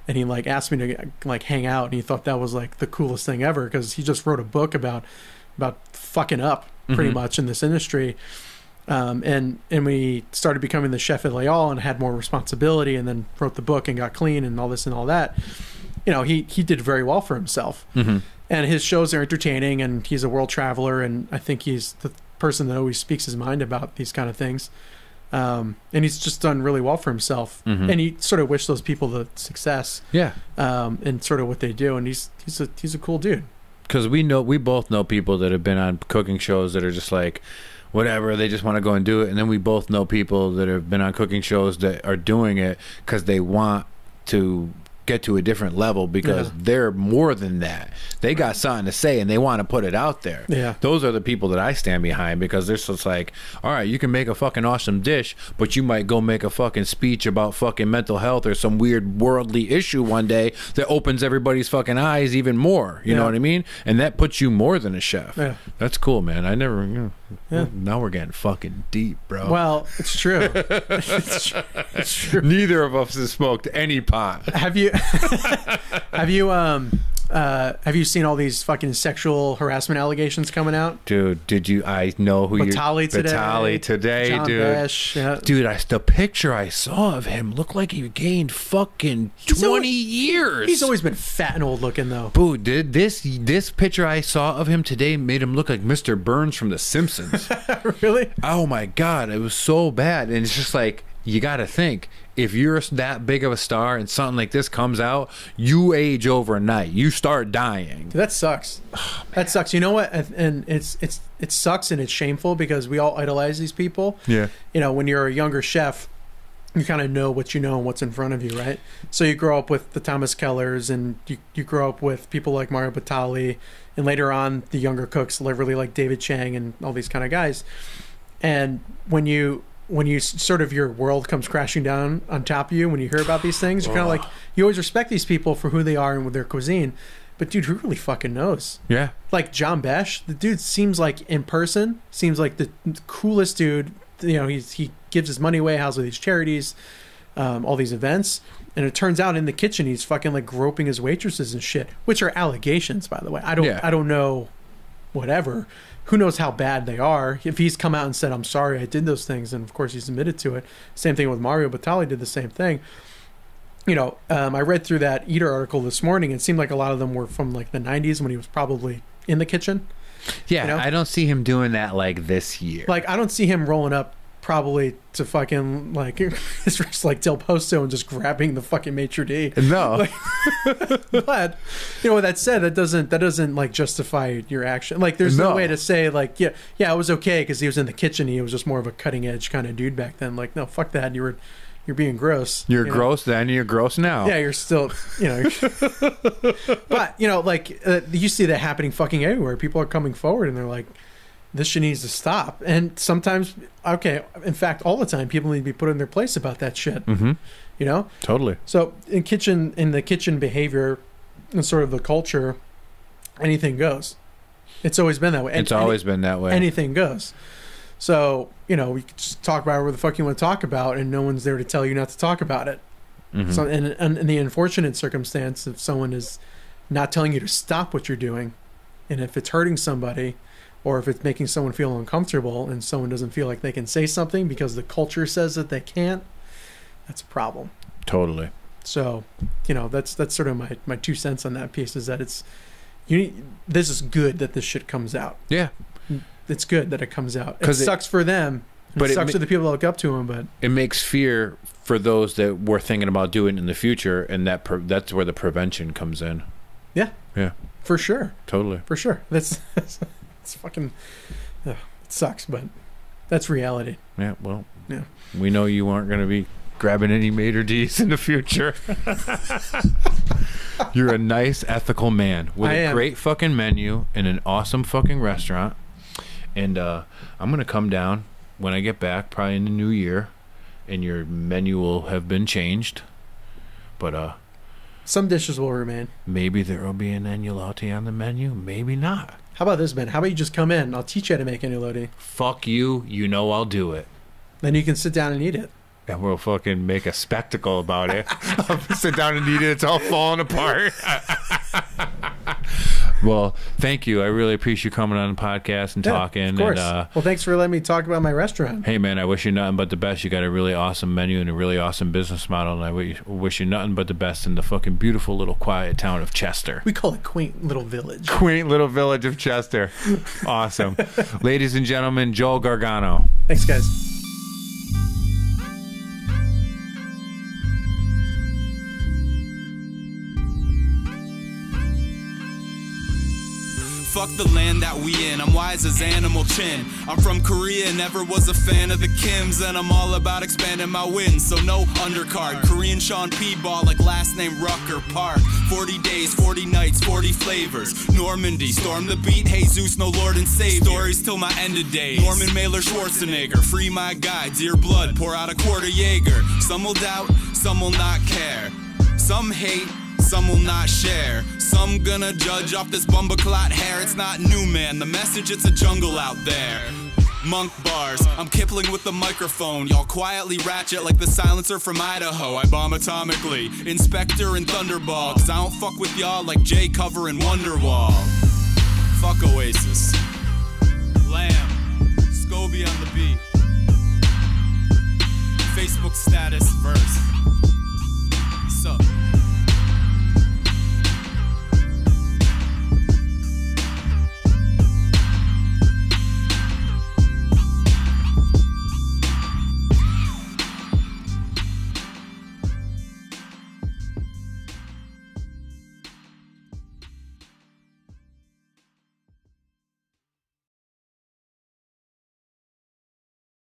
and he, like, asked me to, like, hang out. And he thought that was, like, the coolest thing ever because he just wrote a book about fucking up pretty much in this industry. And we started becoming the chef at Loyal and had more responsibility, and then wrote the book and got clean and all this and all that. You know, he did very well for himself, and his shows are entertaining, and he's a world traveler, and I think he's the person that always speaks his mind about these kind of things. And he's just done really well for himself, and he sort of wished those people the success, and sort of what they do. And he's a cool dude. Because we both know people that have been on cooking shows that are just like, whatever, they just want to go and do it. And then we both know people that have been on cooking shows that are doing it because they want to get to a different level because they're more than that. They got something to say and they want to put it out there. Yeah. Those are the people that I stand behind because they're just like, all right, you can make a fucking awesome dish, but you might go make a fucking speech about fucking mental health or some weird worldly issue one day that opens everybody's fucking eyes even more. You know what I mean? And that puts you more than a chef. Yeah. That's cool, man. I never... Now we're getting fucking deep, bro. Well, it's true. It's true. Neither of us has smoked any pot. Have you seen all these fucking sexual harassment allegations coming out? Dude, did you? I know who Batali today. Batali today, John dude. Besh, yeah. Dude, the picture I saw of him looked like he gained fucking 20 years. He's always been fat and old looking, though. Boo, dude, this picture I saw of him today made him look like Mr. Burns from The Simpsons. Really? Oh my God, it was so bad. And it's just like, you got to think, if you're that big of a star and something like this comes out, you age overnight. You start dying. Dude, that sucks. That sucks. You know what? And it sucks and it's shameful because we all idolize these people. Yeah. You know, when you're a younger chef, you kind of know what you know and what's in front of you, right? So you grow up with the Thomas Kellers and you grow up with people like Mario Batali and later on the younger cooks, literally like David Chang and all these kind of guys. And when you sort of your world comes crashing down on top of you when you hear about these things, you're kind of like, you always respect these people for who they are and with their cuisine. But dude, who really fucking knows? Yeah. Like John Besh, the dude seems like in person, seems like the coolest dude. You know, he gives his money away, has all these charities, all these events. And it turns out in the kitchen, he's fucking like groping his waitresses and shit, which are allegations, by the way. I don't know, whatever. Who knows how bad they are? If he's come out and said, I'm sorry, I did those things, and of course he's admitted to it. Same thing with Mario Batali, did the same thing. You know, I read through that Eater article this morning. It seemed like a lot of them were from like the 90s when he was probably in the kitchen. Yeah, you know? I don't see him doing that like this year. Like, I don't see him rolling up probably to fucking like it's just like Del Posto and just grabbing the fucking maitre d'. No. Like, but you know, with that said, that doesn't like justify your action. Like, there's no way to say like, yeah, it was okay because he was in the kitchen. He was just more of a cutting edge kind of dude back then. Like, no, fuck that. You're being gross. You're gross then. You're gross now. Yeah, you're still, you know. But you know, like you see that happening fucking everywhere. People are coming forward and they're like, this shit needs to stop. And sometimes, okay, in fact, all the time, people need to be put in their place about that shit. Mm-hmm. You know? Totally. So in the kitchen behavior and sort of the culture, anything goes. It's always been that way. It's always been that way. Anything goes. So, you know, we can just talk about whatever the fuck you want to talk about, and no one's there to tell you not to talk about it. Mm-hmm. So, and in the unfortunate circumstance, if someone is not telling you to stop what you're doing, and if it's hurting somebody, or if it's making someone feel uncomfortable and someone doesn't feel like they can say something because the culture says that they can't, that's a problem. Totally. So, you know, that's sort of my 2 cents on that piece, is that this is good that this shit comes out. Yeah. It's good that it comes out. It sucks for them But It sucks for the people that look up to him, but it makes fear for those that were thinking about doing it in the future, and that's where the prevention comes in. yeah, Yeah, for sure, totally. for sure. That's it's fucking it sucks, but that's reality. Yeah, well, Yeah. we know you aren't going to be grabbing any maitre d's in the future. You're a nice, ethical man with a great fucking menu and an awesome fucking restaurant. And I'm going to come down when I get back, probably in the new year, and your menu will have been changed. But Some dishes will remain. maybe there will be an agnolotti latte on the menu, maybe not. How about this, man? How about you just come in? I'll teach you how to make agnolotti. Fuck you, you know I'll do it. Then you can sit down and eat it. And we'll fucking make a spectacle about it. I'll sit down and eat it. It's all falling apart. Well, thank you. I really appreciate you coming on the podcast and talking. Of course. And, well, thanks for letting me talk about my restaurant. hey, man, I wish you nothing but the best. You got a really awesome menu and a really awesome business model. And I wish you nothing but the best in the fucking beautiful little quiet town of Chester. We call it Quaint Little Village. Quaint little village of Chester. Awesome. Ladies and gentlemen, Joel Gargano. Thanks, guys. Fuck the land that we in, I'm wise as animal chin. I'm from Korea, never was a fan of the Kims, and I'm all about expanding my wins, so no undercard. Korean Sean P. ball like last name Rucker Park. 40 days, 40 nights, 40 flavors. Normandy, storm the beat, Jesus, no Lord and Savior. Stories till my end of days. Norman Mailer Schwarzenegger, free my guy, dear blood, pour out a quarter Jaeger. Some will doubt, some will not care. Some hate, some will not share. Some gonna judge off this bumbleclot hair. It's not new, man. The message, it's a jungle out there. Monk bars, I'm Kipling with the microphone. Y'all quietly ratchet like the silencer from Idaho. I bomb atomically, Inspector and Thunderball. Cause I don't fuck with y'all like Jay Cover and Wonderwall. Fuck Oasis. Lamb, Scobie on the beat. Facebook status verse.